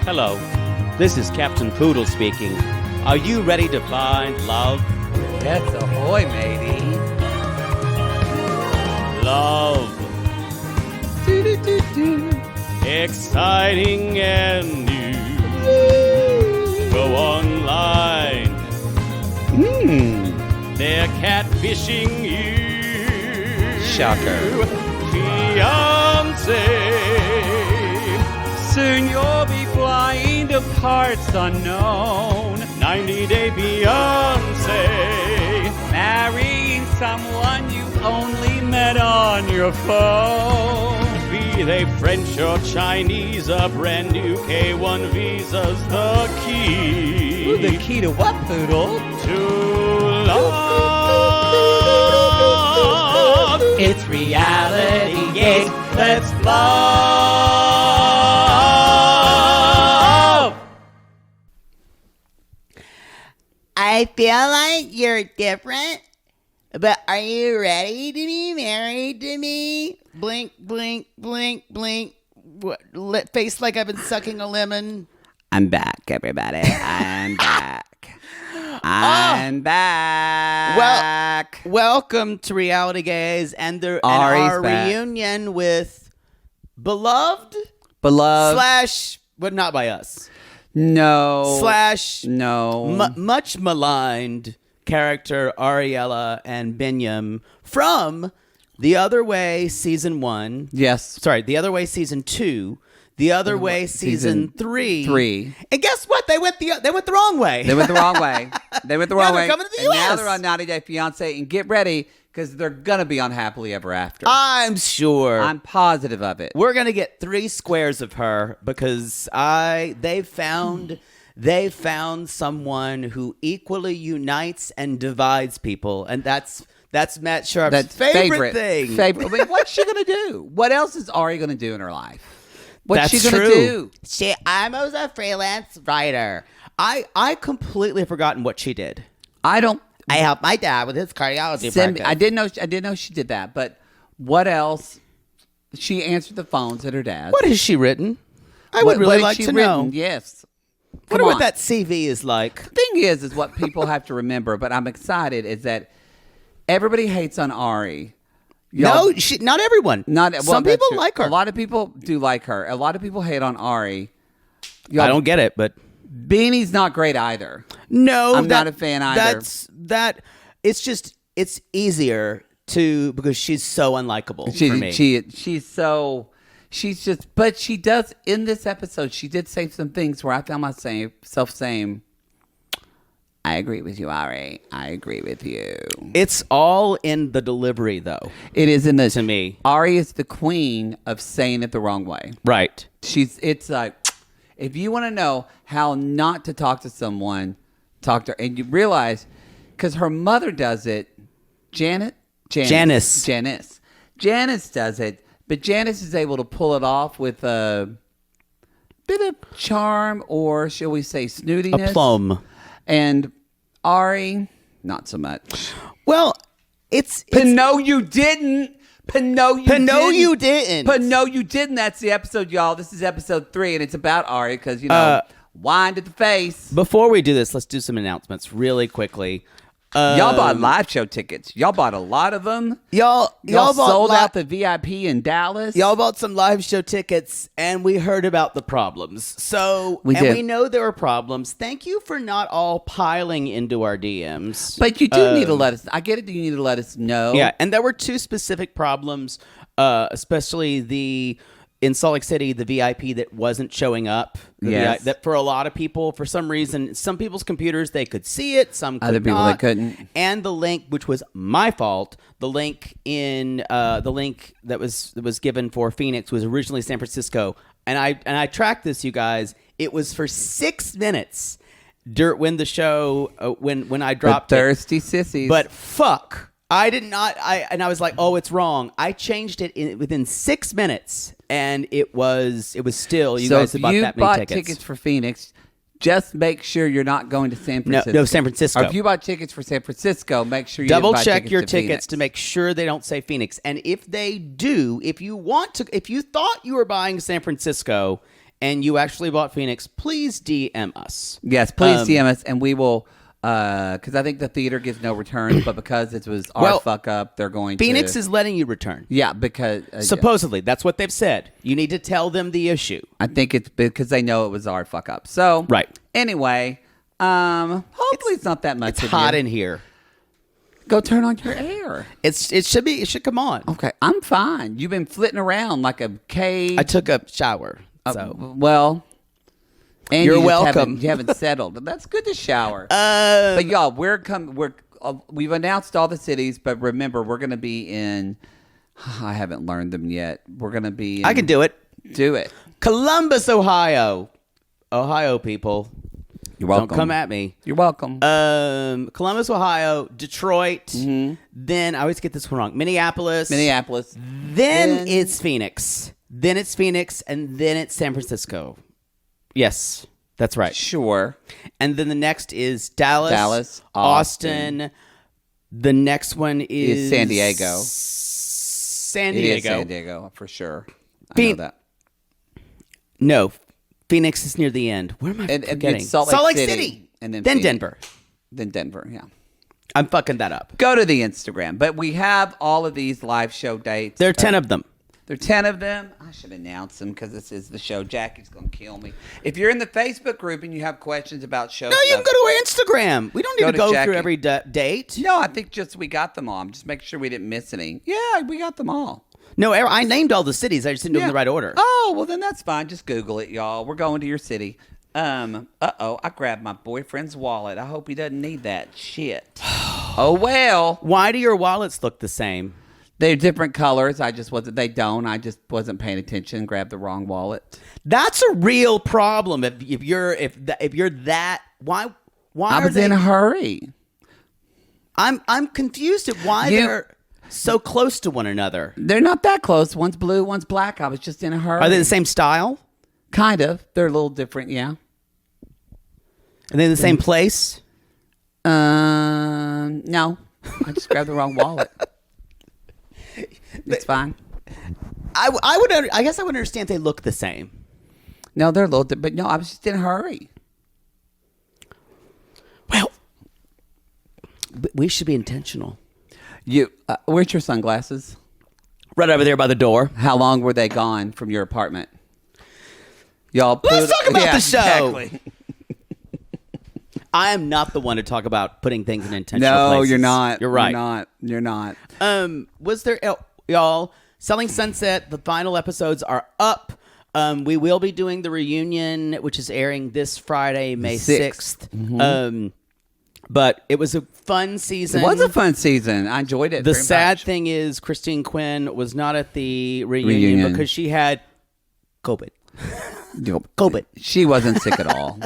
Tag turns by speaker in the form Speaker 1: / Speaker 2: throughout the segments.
Speaker 1: Hello, this is Captain Poodle speaking. Are you ready to find love?
Speaker 2: That's ahoy, matey.
Speaker 1: Love.
Speaker 2: Do-do-do-do.
Speaker 1: Exciting and new. Go online. They're catfishing you.
Speaker 2: Shocker.
Speaker 1: Fiancé.
Speaker 2: Soon you'll be flying to parts unknown.
Speaker 1: 90-day Beyonce.
Speaker 2: Marrying someone you only met on your phone.
Speaker 1: Be they French or Chinese, a brand new K1 visa's the key.
Speaker 2: Ooh, the key to what, Poodle?
Speaker 1: To love.
Speaker 2: It's reality gaze. Let's love.
Speaker 3: I feel like you're different, but are you ready to be married to me? Blink, blink, blink, blink. What, face like I've been sucking a lemon.
Speaker 2: I'm back, everybody. I'm back. I'm back.
Speaker 3: Welcome to Reality Gaze and our
Speaker 2: back.
Speaker 3: reunion with beloved
Speaker 2: Beloved.
Speaker 3: / but not by us.
Speaker 2: No.
Speaker 3: /
Speaker 2: No.
Speaker 3: Much maligned character Ariella and Binyam from The Other Way Season 1.
Speaker 2: Yes.
Speaker 3: Sorry, The Other Way Season 2. The Other Way Season 3.
Speaker 2: 3.
Speaker 3: And guess what? They went the wrong way.
Speaker 2: They went the wrong way. They went the wrong way.
Speaker 3: They're coming to the
Speaker 2: and
Speaker 3: US.
Speaker 2: now they're on 90 Day Fiancé. And get ready, because they're going to be on Happily Ever After.
Speaker 3: I'm sure.
Speaker 2: I'm positive of it.
Speaker 3: We're gonna get 3 squares of her because they found someone who equally unites and divides people, and that's Matt Sharp's favorite thing.
Speaker 2: Favorite. I mean, what's she gonna do? What else is Ari gonna do in her life? What's
Speaker 3: That's
Speaker 2: she gonna
Speaker 3: true.
Speaker 2: do?
Speaker 3: I was a freelance writer. I completely forgotten what she did.
Speaker 2: I don't.
Speaker 3: I helped my dad with his cardiology practice.
Speaker 2: I didn't know she did that. But what else? She answered the phones at her dad's.
Speaker 3: What has she written? I would really like to know.
Speaker 2: Yes.
Speaker 3: Wonder what that CV is like.
Speaker 2: The thing is what people have to remember. But I'm excited is that everybody hates on Ari.
Speaker 3: No, not everyone. Some people like her.
Speaker 2: A lot of people do like her. A lot of people hate on Ari.
Speaker 3: I don't get it, but
Speaker 2: Bini's not great either.
Speaker 3: no,
Speaker 2: I'm not a fan either.
Speaker 3: It's easier to because she's so unlikable for me.
Speaker 2: But she does in this episode. She did say some things where I found myself saying, I agree with you, Ari. I agree with you.
Speaker 3: It's all in the delivery, though.
Speaker 2: It is in the
Speaker 3: to me.
Speaker 2: Ari is the queen of saying it the wrong way.
Speaker 3: Right.
Speaker 2: It's like if you want to know how not to talk to someone, talk to her, and you realize because her mother does it. Janice does it, but Janice is able to pull it off with a bit of charm, or shall we say, snootiness,
Speaker 3: Aplomb.
Speaker 2: And Ari, not so much.
Speaker 3: Well, it's
Speaker 2: Pinot, you didn't. Pinot, you didn't. That's the episode, y'all. This is episode 3, and it's about Ari because, wine to the face.
Speaker 3: Before we do this, let's do some announcements really quickly.
Speaker 2: Y'all bought live show tickets. Y'all bought a lot of them.
Speaker 3: Y'all
Speaker 2: sold out the VIP in Dallas.
Speaker 3: Y'all bought some live show tickets, and we heard about the problems. So we know there were problems. Thank you for not all piling into our DMs.
Speaker 2: But you do need to let us. I get it. That you need to let us know.
Speaker 3: Yeah, and there were 2 specific problems, especially in Salt Lake City, the VIP that wasn't showing up.
Speaker 2: Yes.
Speaker 3: That for a lot of people, for some reason, some people's computers, they could see it, some could
Speaker 2: other people
Speaker 3: not.
Speaker 2: They couldn't.
Speaker 3: And the link, which was my fault, the link that was given for Phoenix was originally San Francisco. And I tracked this, you guys. It was for 6 minutes when the show when I dropped
Speaker 2: the thirsty sissies.
Speaker 3: But fuck. I did not. I was like, oh, it's wrong. I changed it within 6 minutes, and it was still. You guys have bought that many tickets.
Speaker 2: Tickets for Phoenix, just make sure you're not going to San Francisco.
Speaker 3: No, San Francisco.
Speaker 2: Or if you bought tickets for San Francisco, make sure you
Speaker 3: double
Speaker 2: buy
Speaker 3: check your tickets
Speaker 2: Phoenix.
Speaker 3: to make sure they don't say Phoenix. And if they do, if you thought you were buying San Francisco and you actually bought Phoenix, please DM us.
Speaker 2: Yes, please DM us, and we will. Because I think the theater gives no returns, but because it was our fuck up, they're going
Speaker 3: Phoenix
Speaker 2: to...
Speaker 3: is letting you return.
Speaker 2: Yeah, because...
Speaker 3: supposedly. That's what they've said. You need to tell them the issue.
Speaker 2: I think it's because they know it was our fuck up. So,
Speaker 3: right.
Speaker 2: Anyway, hopefully it's not that much.
Speaker 3: It's hot in here.
Speaker 2: Go turn on your air.
Speaker 3: It should come on.
Speaker 2: Okay, I'm fine. You've been flitting around like a cage.
Speaker 3: I took a shower. So
Speaker 2: well... And
Speaker 3: you're welcome.
Speaker 2: You haven't settled. That's good to shower. But y'all, we've announced all the cities, but remember, we're going to be in. I haven't learned them yet. We're going to be.
Speaker 3: I can do it.
Speaker 2: Do it.
Speaker 3: Columbus, Ohio. Ohio people.
Speaker 2: You're welcome.
Speaker 3: Don't come at me.
Speaker 2: You're welcome.
Speaker 3: Columbus, Ohio. Detroit. Mm-hmm. Then I always get this one wrong. Minneapolis. Then it's Phoenix. Then it's Phoenix, and then it's San Francisco. Yes, that's right.
Speaker 2: Sure.
Speaker 3: And then the next is Dallas, Austin. The next one is
Speaker 2: San Diego.
Speaker 3: San Diego.
Speaker 2: It is San Diego, for sure. I know that.
Speaker 3: No, Phoenix is near the end. Where am I forgetting?
Speaker 2: It's Salt Lake City. And then
Speaker 3: Denver.
Speaker 2: Then Denver, yeah.
Speaker 3: I'm fucking that up.
Speaker 2: Go to the Instagram. But we have all of these live show dates.
Speaker 3: There are 10 of them.
Speaker 2: There are 10 of them. I should announce them because this is the show. Jackie's going to kill me. If you're in the Facebook group and you have questions about shows...
Speaker 3: No, you can go to our Instagram. We don't need to go through every date.
Speaker 2: No, I think just we got them all. Just make sure we didn't miss any. Yeah, we got them all.
Speaker 3: No, I named all the cities. I just didn't do them in the right order.
Speaker 2: Oh, well, then that's fine. Just Google it, y'all. We're going to your city. I grabbed my boyfriend's wallet. I hope he doesn't need that shit. Oh, well.
Speaker 3: Why do your wallets look the same?
Speaker 2: They're different colors. I just wasn't paying attention. Grabbed the wrong wallet.
Speaker 3: That's a real problem. If you're that, why
Speaker 2: I was in a hurry.
Speaker 3: I'm confused at why they're so close to one another.
Speaker 2: They're not that close. One's blue, one's black. I was just in a hurry.
Speaker 3: Are they the same style?
Speaker 2: Kind of. They're a little different, yeah.
Speaker 3: Are they in the same place?
Speaker 2: No. I just grabbed the wrong wallet. It's fine.
Speaker 3: I guess I would understand if they look the same.
Speaker 2: No, they're a little different. But no, I was just in a hurry.
Speaker 3: Well, we should be intentional.
Speaker 2: Where's your sunglasses?
Speaker 3: Right over there by the door.
Speaker 2: How long were they gone from your apartment? Y'all.
Speaker 3: Let's talk about the show.
Speaker 2: Exactly.
Speaker 3: I am not the one to talk about putting things in intentional places.
Speaker 2: No, you're not.
Speaker 3: You're right.
Speaker 2: You're not.
Speaker 3: Was there, y'all, Selling Sunset, the final episodes are up. We will be doing the reunion, which is airing this Friday, May 6th. Mm-hmm. But it was a fun season.
Speaker 2: It was a fun season. I enjoyed it.
Speaker 3: The sad thing is Christine Quinn was not at the reunion because she had COVID. COVID.
Speaker 2: She wasn't sick at all.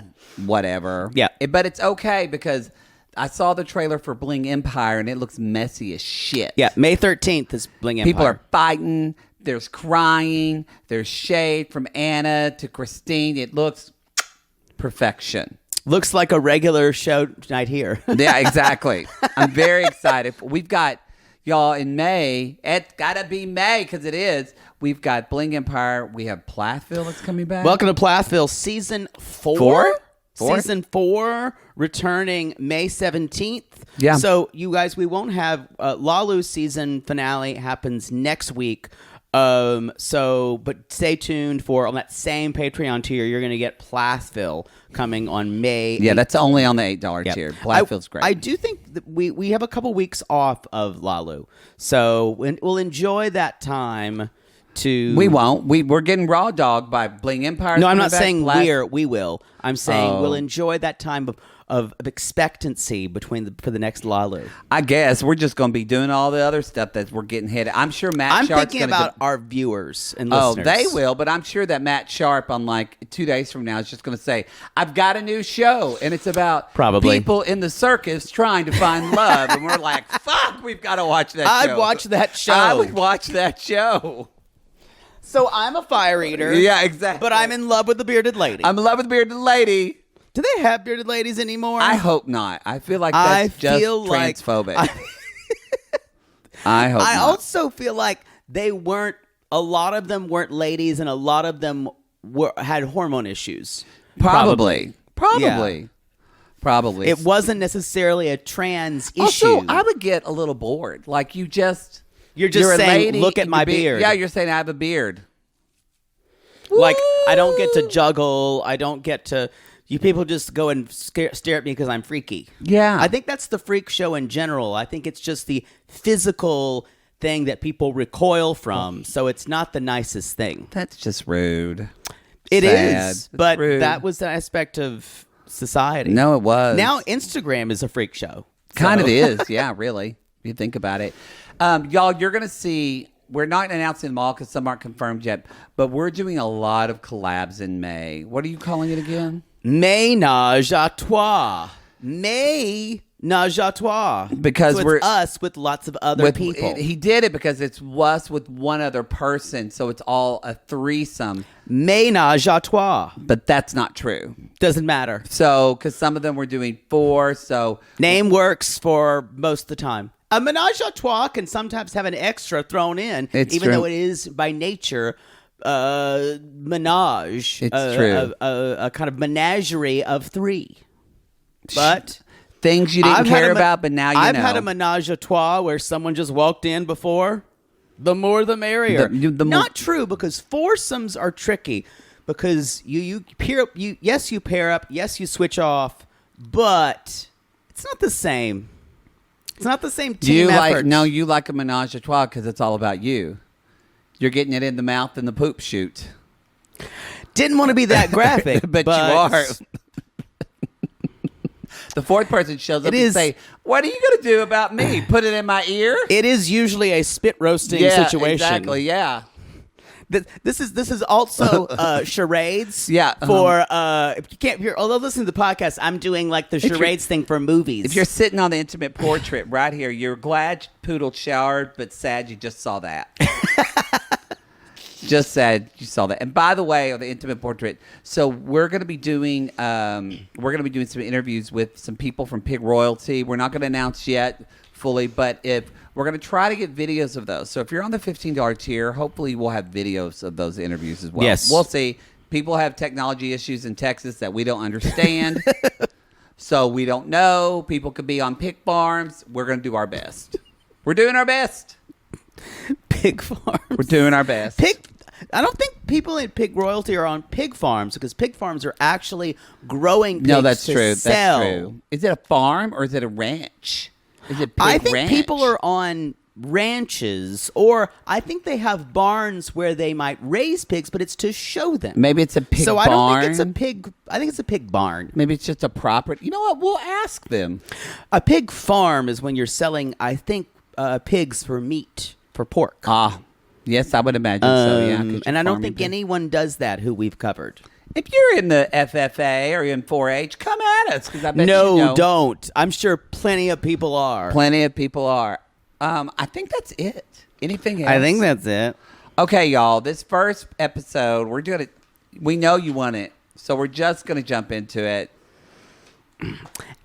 Speaker 2: Whatever.
Speaker 3: Yeah.
Speaker 2: But it's okay because I saw the trailer for Bling Empire and it looks messy as shit.
Speaker 3: Yeah, May 13th is Bling Empire.
Speaker 2: People are fighting. There's crying. There's shade from Anna to Christine. It looks perfection.
Speaker 3: Looks like a regular show night here.
Speaker 2: Yeah, exactly. I'm very excited. We've got, y'all, in May. It's got to be May because it is. We've got Bling Empire. We have Plathville that's coming back.
Speaker 3: Welcome to Plathville, Season 4. Season 4, returning May 17th.
Speaker 2: Yeah.
Speaker 3: So, you guys, we won't have Lalu's season finale happens next week. But stay tuned for on that same Patreon tier. You're going to get Plathville coming on May.
Speaker 2: Yeah, that's only on the $8 tier. Plathville's great.
Speaker 3: I do think that we have a couple weeks off of Lalu, so we'll enjoy that time. We
Speaker 2: won't. We're getting raw dog by Bling Empire.
Speaker 3: No, I'm not saying we will. I'm saying we'll enjoy that time of expectancy for the next Lalu.
Speaker 2: I guess we're just going to be doing all the other stuff that we're getting hit. I'm sure Matt
Speaker 3: I'm
Speaker 2: Sharp's
Speaker 3: thinking about our viewers and listeners.
Speaker 2: Oh, they will, but I'm sure that Matt Sharp on like 2 days from now is just going to say, I've got a new show, and it's about people in the circus trying to find love. And we're like, fuck, we've got to watch that show.
Speaker 3: I'd watch that show.
Speaker 2: I would watch that show.
Speaker 3: So I'm a fire eater.
Speaker 2: Yeah, exactly.
Speaker 3: But I'm in love with the bearded lady.
Speaker 2: I'm in love with the bearded lady.
Speaker 3: Do they have bearded ladies anymore?
Speaker 2: I hope not. I feel like that's just transphobic. I hope not.
Speaker 3: I also feel like a lot of them weren't ladies, and a lot of them had hormone issues.
Speaker 2: Probably.
Speaker 3: Yeah.
Speaker 2: Probably.
Speaker 3: It wasn't necessarily a trans issue.
Speaker 2: Also, I would get a little bored. Like you're just
Speaker 3: saying,
Speaker 2: lady
Speaker 3: look at my beard.
Speaker 2: Yeah, you're saying I have a beard.
Speaker 3: Like, I don't get to juggle. I don't get to... You people just go and stare at me because I'm freaky.
Speaker 2: Yeah.
Speaker 3: I think that's the freak show in general. I think it's just the physical thing that people recoil from. So it's not the nicest thing.
Speaker 2: That's just rude.
Speaker 3: It
Speaker 2: Sad.
Speaker 3: is. But
Speaker 2: rude.
Speaker 3: that was the aspect of society.
Speaker 2: No, it was.
Speaker 3: Now Instagram is a freak show.
Speaker 2: Kind of is. Yeah, really. If you think about it. Y'all, you're going to see... We're not announcing them all because some aren't confirmed yet, but we're doing a lot of collabs in May. What are you calling it again?
Speaker 3: Ménage à trois. Ménage à trois.
Speaker 2: Because
Speaker 3: so
Speaker 2: we're
Speaker 3: us with lots of other people.
Speaker 2: He did it because it's us with one other person, so it's all a threesome.
Speaker 3: Ménage à trois.
Speaker 2: But that's not true.
Speaker 3: Doesn't matter.
Speaker 2: So, because some of them were doing 4, so...
Speaker 3: Name works for most of the time. A ménage à trois can sometimes have an extra thrown in,
Speaker 2: It's
Speaker 3: even
Speaker 2: true.
Speaker 3: though it is by nature menage.
Speaker 2: It's true.
Speaker 3: A kind of menagerie of 3. But
Speaker 2: things you didn't care about, but now you know.
Speaker 3: I've had a menage a trois where someone just walked in before. The more the merrier. Not true, because foursomes are tricky. Because you pair up, yes, you pair up, yes, you switch off, but it's not the same. It's not the same team effort.
Speaker 2: You like a menage a trois because it's all about you. You're getting it in the mouth and the poop chute.
Speaker 3: Didn't want to be that graphic,
Speaker 2: but you are. The fourth person shows up and say, "What are you going to do about me? Put it in my ear?"
Speaker 3: It is usually a spit roasting situation.
Speaker 2: Exactly. Yeah.
Speaker 3: This is also charades.
Speaker 2: Yeah.
Speaker 3: For if you can't hear, although listening to the podcast, I'm doing like the charades thing for movies.
Speaker 2: If you're sitting on the intimate portrait right here, you're glad Poodle showered, but sad you just saw that. Just sad you saw that. And by the way, on the intimate portrait, so we're going to be doing some interviews with some people from Pig Royalty. We're not going to announce yet fully, but if we're going to try to get videos of those. So if you're on the $15 tier, hopefully we'll have videos of those interviews as well.
Speaker 3: Yes.
Speaker 2: We'll see. People have technology issues in Texas that we don't understand. So we don't know. People could be on pig farms. We're going to do our best. We're doing our best.
Speaker 3: Pig farms.
Speaker 2: We're doing our best.
Speaker 3: I don't think people in Pig Royalty are on pig farms, because pig farms are actually growing pigs
Speaker 2: No, that's
Speaker 3: to
Speaker 2: true.
Speaker 3: sell.
Speaker 2: That's true. Is it a farm or is it a ranch? Is it pig
Speaker 3: I think
Speaker 2: ranch?
Speaker 3: people are on ranches, or I think they have barns where they might raise pigs, but it's to show them.
Speaker 2: Maybe it's a pig
Speaker 3: so
Speaker 2: barn.
Speaker 3: I don't think it's a pig. I think it's a pig barn.
Speaker 2: Maybe it's just a property. You know what? We'll ask them.
Speaker 3: A pig farm is when you're selling, I think, pigs for meat, for pork.
Speaker 2: Ah, yes, I would imagine so. Yeah, 'cause you're
Speaker 3: and I don't
Speaker 2: farming
Speaker 3: think
Speaker 2: pigs.
Speaker 3: anyone does that who we've covered.
Speaker 2: If you're in the FFA or in 4-H, come at us, because I bet
Speaker 3: No,
Speaker 2: you know.
Speaker 3: don't. I'm sure plenty of people are.
Speaker 2: Plenty of people are. I think that's it. Anything else?
Speaker 3: I think that's it.
Speaker 2: Okay, y'all. This first episode, we're doing it. We know you want it, so we're just gonna jump into it.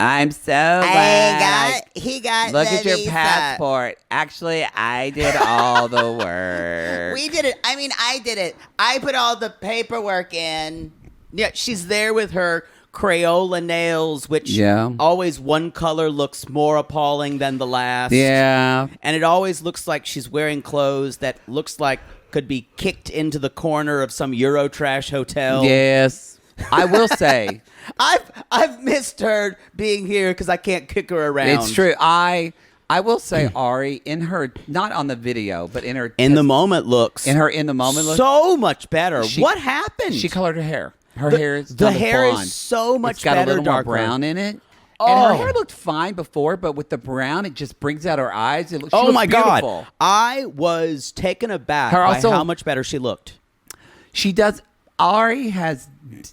Speaker 2: I'm so glad.
Speaker 4: He got
Speaker 2: Look
Speaker 4: the
Speaker 2: at your
Speaker 4: visa.
Speaker 2: passport. Actually, I did all the work.
Speaker 4: We did it. I mean, I did it. I put all the paperwork in.
Speaker 3: Yeah, she's there with her Crayola nails, which
Speaker 2: Yeah.
Speaker 3: always one color looks more appalling than the last.
Speaker 2: Yeah.
Speaker 3: And it always looks like she's wearing clothes that looks like could be kicked into the corner of some Eurotrash hotel.
Speaker 2: Yes. I will say.
Speaker 3: I've missed her being here because I can't kick her around.
Speaker 2: It's true. I will say Ari, in her, not on the video, but in her
Speaker 3: In the moment looks.
Speaker 2: in the moment look,
Speaker 3: so much better. What happened?
Speaker 2: she colored her hair. Her hair is
Speaker 3: the
Speaker 2: double
Speaker 3: hair
Speaker 2: blonde.
Speaker 3: is so much
Speaker 2: It's got
Speaker 3: better
Speaker 2: a little
Speaker 3: darker.
Speaker 2: more brown in it.
Speaker 3: Oh.
Speaker 2: And her hair looked fine before, but with the brown, it just brings out her eyes. She
Speaker 3: Oh
Speaker 2: looks
Speaker 3: my
Speaker 2: beautiful.
Speaker 3: God. I was taken aback
Speaker 2: Her
Speaker 3: by
Speaker 2: also-
Speaker 3: how much better she looked.
Speaker 2: She does. Ari has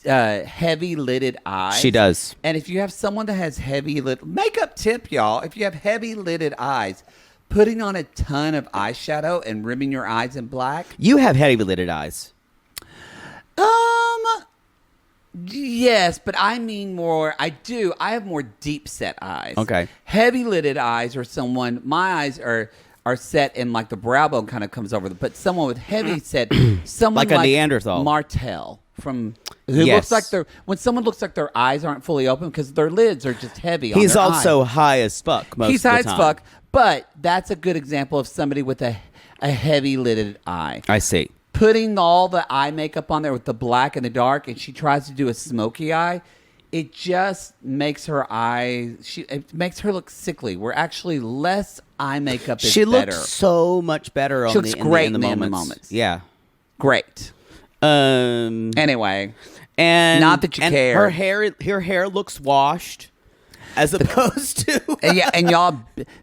Speaker 2: heavy lidded eyes.
Speaker 3: She does.
Speaker 2: And if you have someone that has heavy lid, makeup tip, y'all. If you have heavy lidded eyes, putting on a ton of eyeshadow and rimming your eyes in black.
Speaker 3: You have heavy-lidded eyes.
Speaker 2: Yes, but I mean more. I have more deep set eyes.
Speaker 3: Okay.
Speaker 2: Heavy lidded eyes are someone. My eyes are set and like the brow bone kind of comes over. But someone with heavy set, someone
Speaker 3: Like a Neanderthal.
Speaker 2: Martell. Who
Speaker 3: Yes.
Speaker 2: looks like when someone looks like their eyes aren't fully open because their lids are just heavy.
Speaker 3: He's
Speaker 2: on their
Speaker 3: also
Speaker 2: eyes.
Speaker 3: high as fuck.
Speaker 2: He's high as fuck, but that's a good example of somebody with a heavy lidded eye.
Speaker 3: I see.
Speaker 2: Putting all the eye makeup on there with the black and the dark, and she tries to do a smoky eye. It just makes her it makes her look sickly. Where actually less eye makeup is
Speaker 3: She
Speaker 2: better.
Speaker 3: looks so much better
Speaker 2: She looks great
Speaker 3: in the moments. Yeah.
Speaker 2: Great. Anyway,
Speaker 3: And
Speaker 2: not that you care.
Speaker 3: Her hair looks washed, as opposed to
Speaker 2: and y'all,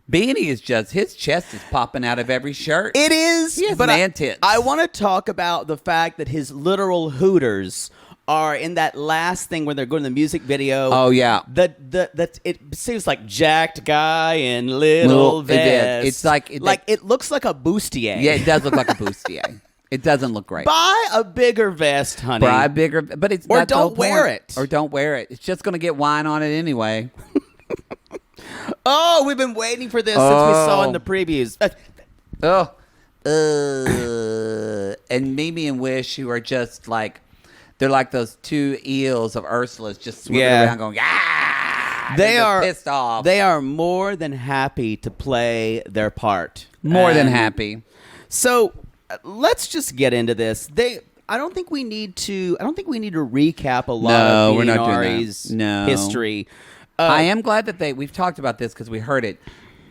Speaker 2: Bini is just his chest is popping out of every shirt.
Speaker 3: it is.
Speaker 2: He has
Speaker 3: but
Speaker 2: man tits.
Speaker 3: I want to talk about the fact that his literal hooters are in that last thing when they're going to the music video.
Speaker 2: Oh yeah,
Speaker 3: it seems like jacked guy in little vest.
Speaker 2: It's like
Speaker 3: it looks like a bustier.
Speaker 2: Yeah, it does look like a bustier. It doesn't look great.
Speaker 3: Buy a bigger vest, honey.
Speaker 2: Buy bigger, but it's
Speaker 3: or
Speaker 2: that's the whole
Speaker 3: don't wear
Speaker 2: point.
Speaker 3: it.
Speaker 2: Or don't wear it. It's just going to get wine on it anyway.
Speaker 3: Oh, we've been waiting for this since we saw in the previews.
Speaker 2: And Mimi and Wish, who are just like, they're like those two eels of Ursula's just swimming around going, ah!
Speaker 3: They are
Speaker 2: pissed off.
Speaker 3: They are more than happy to play their part.
Speaker 2: More than happy.
Speaker 3: So let's just get into this. I don't think we need to recap a lot of
Speaker 2: we're not doing that.
Speaker 3: Ari's
Speaker 2: No.
Speaker 3: history.
Speaker 2: I am glad that we've talked about this because we heard it.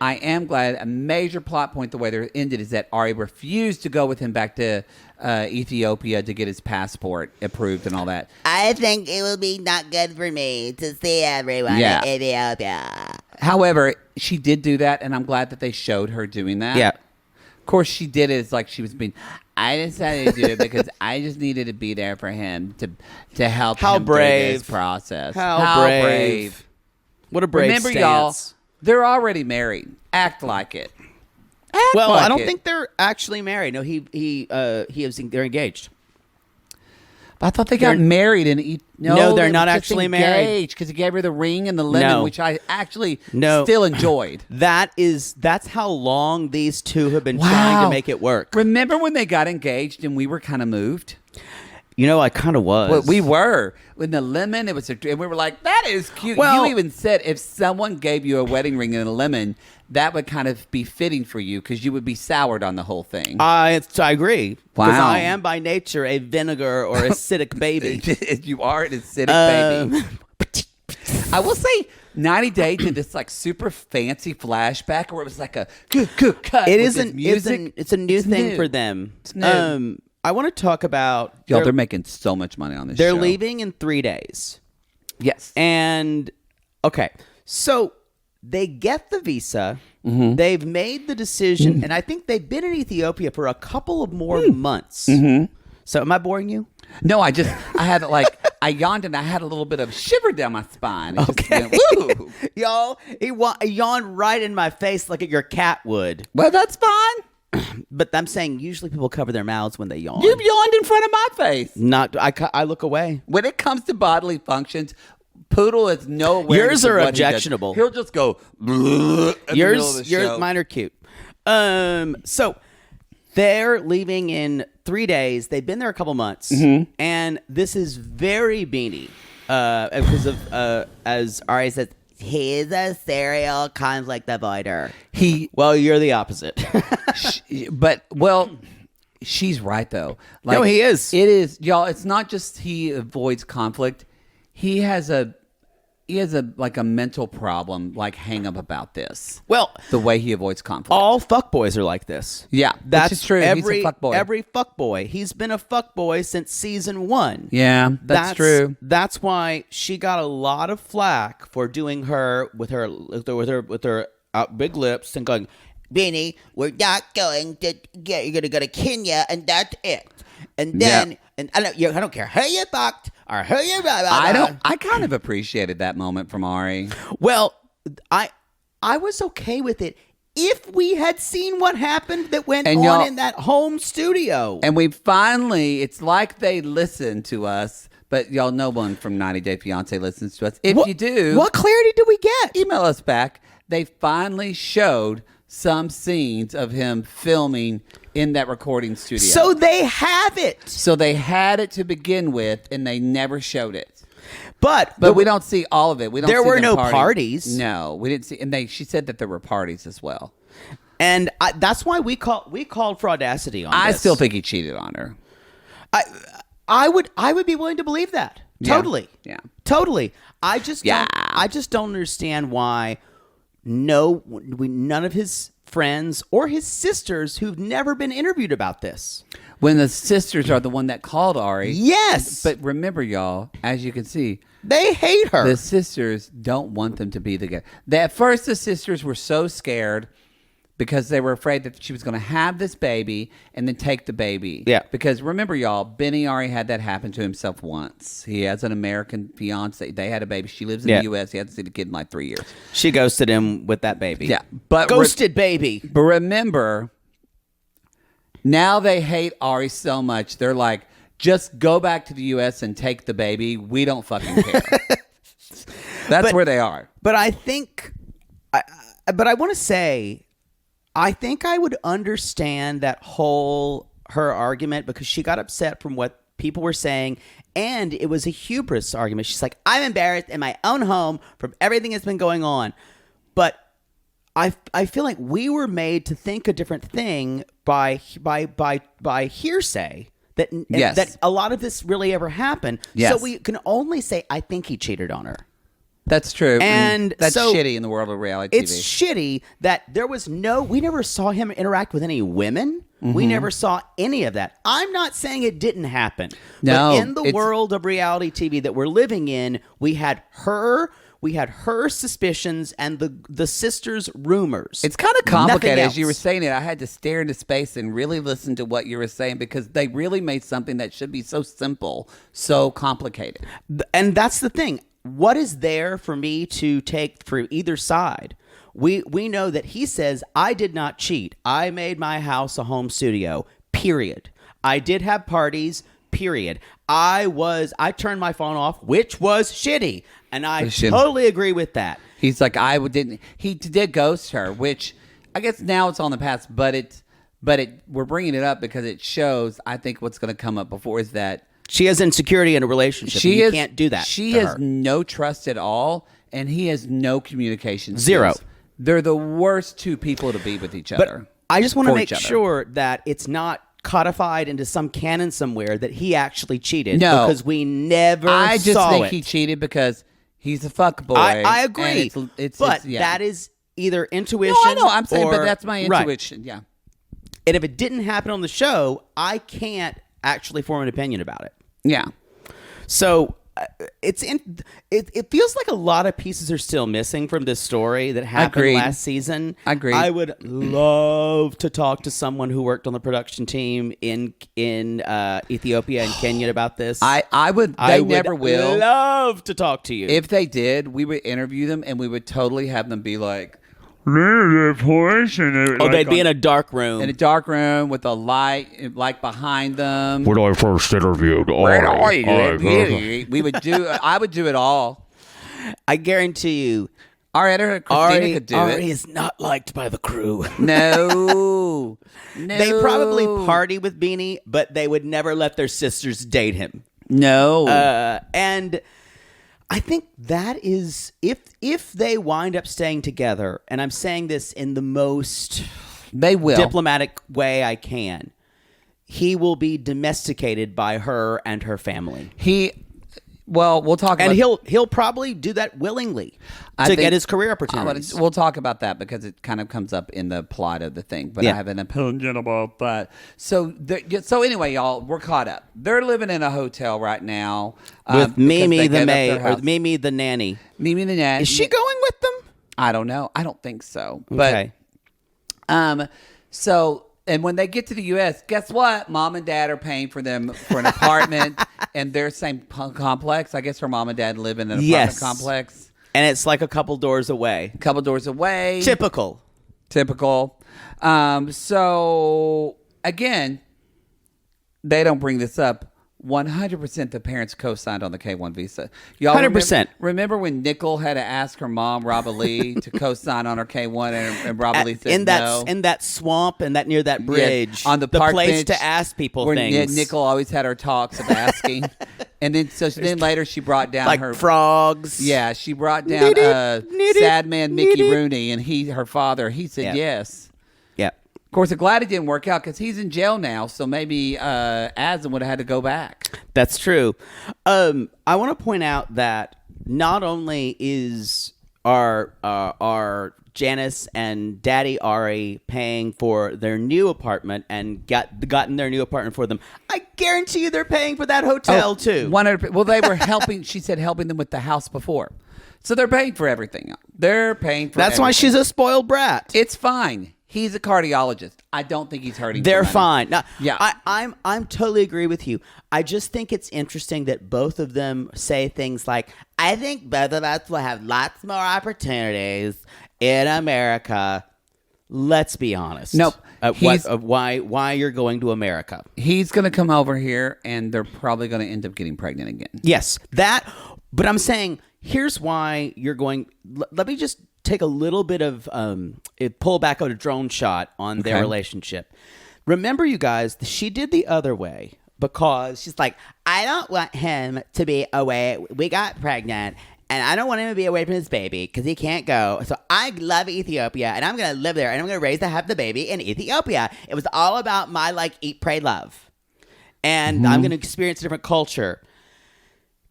Speaker 2: I am glad a major plot point the way they ended is that Ari refused to go with him back to Ethiopia to get his passport approved and all that.
Speaker 4: I think it will be not good for me to see everyone in Ethiopia.
Speaker 2: However, she did do that, and I'm glad that they showed her doing that.
Speaker 3: Yeah.
Speaker 2: Of course, she did it. It's like she was being. I decided to do it because I just needed to be there for him to help him through this process.
Speaker 3: How brave. What a brave
Speaker 2: Remember,
Speaker 3: stance.
Speaker 2: y'all, they're already married. Act like it.
Speaker 3: Well,
Speaker 2: like
Speaker 3: I don't
Speaker 2: it.
Speaker 3: think they're actually married. No, they're engaged.
Speaker 2: But I thought they got married
Speaker 3: No, they're not actually married.
Speaker 2: because he gave her the ring and the lemon,
Speaker 3: No.
Speaker 2: which I actually
Speaker 3: No.
Speaker 2: still enjoyed.
Speaker 3: That's how long these two have been trying to make it work.
Speaker 2: Remember when they got engaged and we were kind of moved?
Speaker 3: You know, I kind of was.
Speaker 2: Well, we were. With the lemon, and we were like, that is cute.
Speaker 3: Well-
Speaker 2: You even said if someone gave you a wedding ring and a lemon, that would kind of be fitting for you because you would be soured on the whole thing.
Speaker 3: I agree. Because
Speaker 2: Wow.
Speaker 3: I am by nature a vinegar or acidic baby.
Speaker 2: You are an acidic baby. I will say 90 Day did this like super fancy flashback where it was like a cut.
Speaker 3: It
Speaker 2: with
Speaker 3: isn't
Speaker 2: this music.
Speaker 3: It's a new thing
Speaker 2: new.
Speaker 3: for them.
Speaker 2: It's new.
Speaker 3: I want to talk about
Speaker 2: Y'all, they're making so much money on this
Speaker 3: they're
Speaker 2: show.
Speaker 3: leaving in 3 days.
Speaker 2: Yes.
Speaker 3: And okay, so they get the visa.
Speaker 2: Mm-hmm.
Speaker 3: They've made the decision, and I think they've been in Ethiopia for a couple of more months.
Speaker 2: Mm-hmm.
Speaker 3: So, am I boring you?
Speaker 2: No, I had like, I yawned and I had a little bit of shiver down my spine. It just went, woo.
Speaker 3: Y'all, he yawned right in my face like your cat would.
Speaker 2: Well, that's fine.
Speaker 3: But I'm saying usually people cover their mouths when they yawn.
Speaker 2: You've yawned in front of my face.
Speaker 3: Not, I look away.
Speaker 2: When it comes to bodily functions, Poodle is no awareness
Speaker 3: Yours
Speaker 2: of
Speaker 3: are
Speaker 2: what
Speaker 3: objectionable.
Speaker 2: He'll just go.
Speaker 3: Mine are cute. So they're leaving in 3 days. They've been there a couple months, and this is very Bini because of as Ari says,
Speaker 4: He's a serial conflict avoider.
Speaker 3: Well, you're the opposite.
Speaker 2: She's right though.
Speaker 3: No, he is.
Speaker 2: It is, y'all. It's not just he avoids conflict. He has a like a mental problem, like hang up about this.
Speaker 3: Well,
Speaker 2: the way he avoids conflict.
Speaker 3: all fuckboys are like this.
Speaker 2: Yeah,
Speaker 3: that's
Speaker 2: which is true.
Speaker 3: Every
Speaker 2: He's a fuckboy.
Speaker 3: Every fuckboy. He's been a fuckboy since season 1.
Speaker 2: Yeah, that's true.
Speaker 3: That's why she got a lot of flack for doing her with her big lips and going,
Speaker 4: Bini, we're not going to get. You're going to go to Kenya, and that's it. And then, and I don't care who you fucked or who you.
Speaker 2: I kind of appreciated that moment from Ari.
Speaker 3: Well, I was okay with it if we had seen what happened that went on in that home studio.
Speaker 2: And we finally, it's like they listen to us, but y'all, no one from 90 Day Fiancé listens to us. If you do,
Speaker 3: what clarity do we get?
Speaker 2: Email us back. They finally showed some scenes of him filming in that recording studio.
Speaker 3: So they have it.
Speaker 2: So they had it to begin with, and they never showed it.
Speaker 3: But
Speaker 2: we don't see all of it. We don't.
Speaker 3: There
Speaker 2: see
Speaker 3: were
Speaker 2: them
Speaker 3: no
Speaker 2: partying.
Speaker 3: parties.
Speaker 2: No, we didn't see. And she said that there were parties as well.
Speaker 3: And that's why we called for audacity on this.
Speaker 2: I still think he cheated on her.
Speaker 3: I would be willing to believe that. Totally.
Speaker 2: Yeah.
Speaker 3: Totally. I just don't understand why none of his friends or his sisters who've never been interviewed about this.
Speaker 2: When the sisters are the one that called Ari.
Speaker 3: Yes.
Speaker 2: But remember, y'all, as you can see,
Speaker 3: they hate her.
Speaker 2: The sisters don't want them to be together. At first, the sisters were so scared because they were afraid that she was going to have this baby and then take the baby.
Speaker 3: Yeah.
Speaker 2: Because remember, y'all, Bini already had that happen to himself once. He has an American fiance. They had a baby. She lives in the U.S. He hasn't seen the kid in like 3 years.
Speaker 3: She ghosted him with that baby.
Speaker 2: Yeah. But
Speaker 3: ghosted baby.
Speaker 2: But remember, now they hate Ari so much. They're like, just go back to the U.S. and take the baby. We don't fucking care. That's where they are.
Speaker 3: But I think, but I want to say, I think I would understand that her argument because she got upset from what people were saying, and it was a hubris argument. She's like, I'm embarrassed in my own home from everything that's been going on. But I feel like we were made to think a different thing by hearsay that a lot of this really ever happened.
Speaker 2: Yes.
Speaker 3: So we can only say, I think he cheated on her.
Speaker 2: That's true.
Speaker 3: And
Speaker 2: that's
Speaker 3: so
Speaker 2: shitty in the world of reality TV.
Speaker 3: It's shitty that we never saw him interact with any women. Mm-hmm. We never saw any of that. I'm not saying it didn't happen.
Speaker 2: No.
Speaker 3: But in the world of reality TV that we're living in, we had her suspicions and the sisters' rumors.
Speaker 2: It's kind of complicated.
Speaker 3: Nothing
Speaker 2: As you were
Speaker 3: else.
Speaker 2: saying it, I had to stare into space and really listen to what you were saying because they really made something that should be so simple, so complicated.
Speaker 3: And that's the thing. What is there for me to take for either side? We know that he says, I did not cheat. I made my house a home studio, period. I did have parties, period. I turned my phone off, which was shitty. And I totally agree with that.
Speaker 2: He's like, he did ghost her, which I guess now it's on the past, but we're bringing it up because it shows, I think what's going to come up before is that
Speaker 3: she has insecurity in a relationship. You can't do that.
Speaker 2: She has no trust at all, and he has no communication skills.
Speaker 3: Zero.
Speaker 2: They're the worst two people to be with each other.
Speaker 3: But I just want to make sure that it's not codified into some canon somewhere that he actually cheated.
Speaker 2: No.
Speaker 3: Because we never saw it.
Speaker 2: I just think he cheated because he's a fuckboy.
Speaker 3: I agree. But that is either intuition
Speaker 2: No, I know. I'm saying, but that's my intuition.
Speaker 3: Right.
Speaker 2: Yeah.
Speaker 3: And if it didn't happen on the show, I can't actually form an opinion about it.
Speaker 2: Yeah.
Speaker 3: So it feels like a lot of pieces are still missing from this story that happened last season.
Speaker 2: Agreed.
Speaker 3: I would love to talk to someone who worked on the production team in Ethiopia and Kenya about this.
Speaker 2: I would. They never will.
Speaker 3: Love to talk to you.
Speaker 2: If they did, we would interview them and we would totally have them be like,
Speaker 3: they'd be in a dark room.
Speaker 2: In a dark room with a light behind them.
Speaker 5: When I first interviewed
Speaker 2: We would do. I would do it all.
Speaker 3: I guarantee you,
Speaker 2: Our editor Christina could do it.
Speaker 3: Ari is not liked by the crew.
Speaker 2: No.
Speaker 3: They probably party with Bini, but they would never let their sisters date him.
Speaker 2: No.
Speaker 3: And I think that is if they wind up staying together, and I'm saying this in the most diplomatic way I can, he will be domesticated by her and her family.
Speaker 2: We'll talk about,
Speaker 3: and he'll probably do that willingly to get his career opportunities.
Speaker 2: We'll talk about that because it kind of comes up in the plot of the thing. But I have an opinion about that. So anyway, y'all, we're caught up. They're living in a hotel right now
Speaker 3: with Mimi the maid or Mimi the nanny.
Speaker 2: Mimi the nanny.
Speaker 3: Is she going with them?
Speaker 2: I don't know. I don't think so.
Speaker 3: Okay.
Speaker 2: But and when they get to the U.S., guess what? Mom and Dad are paying for them for an apartment in their same complex. I guess her mom and dad live in an apartment complex.
Speaker 3: And it's like a couple doors away.
Speaker 2: Typical. So, again, they don't bring this up. 100% the parents co-signed on the K-1 visa. Y'all
Speaker 3: 100%.
Speaker 2: Remember when Nicole had to ask her mom, Robba Lee, to co-sign on her K-1 and Robba Lee said no?
Speaker 3: In that swamp and that near that bridge.
Speaker 2: On the park
Speaker 3: place
Speaker 2: bench
Speaker 3: to ask people
Speaker 2: where
Speaker 3: things.
Speaker 2: Nicole always had her talks of asking. And then later she brought down
Speaker 3: like
Speaker 2: her
Speaker 3: frogs.
Speaker 2: Yeah, she brought down sad man Mickey Rooney, and her father, he said yes.
Speaker 3: Yeah.
Speaker 2: Of course, I'm glad it didn't work out because he's in jail now, so maybe Azam would have had to go back.
Speaker 3: That's true. I want to point out that not only is our Janice and Daddy Ari paying for their new apartment and gotten their new apartment for them, I guarantee you they're paying for that hotel too.
Speaker 2: 100%. Well, they were helping. She said helping them with the house before, so they're paying for everything. They're paying for.
Speaker 3: That's why she's a spoiled brat.
Speaker 2: It's fine. He's a cardiologist. I don't think he's hurting.
Speaker 3: They're fine. Now,
Speaker 2: yeah,
Speaker 3: I'm totally agree with you. I just think it's interesting that both of them say things like, "I think both of us will have lots more opportunities in America." Let's be honest.
Speaker 2: Nope.
Speaker 3: Why you're going to America?
Speaker 2: He's going to come over here, and they're probably going to end up getting pregnant again.
Speaker 3: Yes, that. But I'm saying here's why you're going. Let me just take a little bit of pull back on a drone shot on their relationship. Remember, you guys, she did the other way because she's like, I don't want him to be away. We got pregnant, and I don't want him to be away from his baby because he can't go. So I love Ethiopia, and I'm going to live there, and I'm going to have the baby in Ethiopia. It was all about my eat, pray, love, and I'm going to experience a different culture.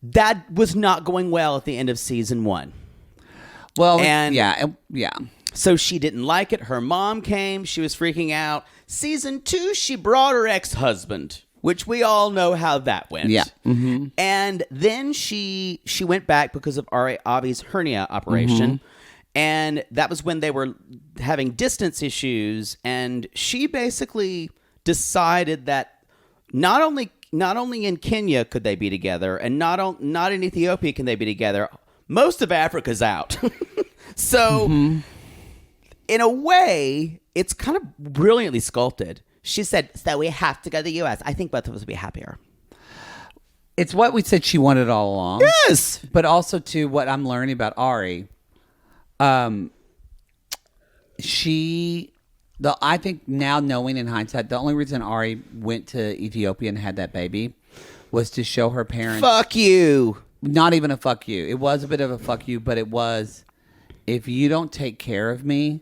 Speaker 3: That was not going well at the end of season 1.
Speaker 2: Well,
Speaker 3: yeah.
Speaker 2: So
Speaker 3: she didn't like it. Her mom came. She was freaking out. Season 2, she brought her ex-husband, which we all know how that went.
Speaker 2: Yeah.
Speaker 3: And then she went back because of Avi's hernia operation. And that was when they were having distance issues. And she basically decided that not only in Kenya could they be together, and not in Ethiopia can they be together. Most of Africa's out. So, in a way, it's kind of brilliantly sculpted. She said, so we have to go to the U.S. I think both of us would be happier.
Speaker 2: It's what we said she wanted all along.
Speaker 3: Yes.
Speaker 2: But also, too, what I'm learning about Ari, I think now knowing in hindsight, the only reason Ari went to Ethiopia and had that baby was to show her parents.
Speaker 3: Fuck you.
Speaker 2: Not even a fuck you. It was a bit of a fuck you, but it was, if you don't take care of me,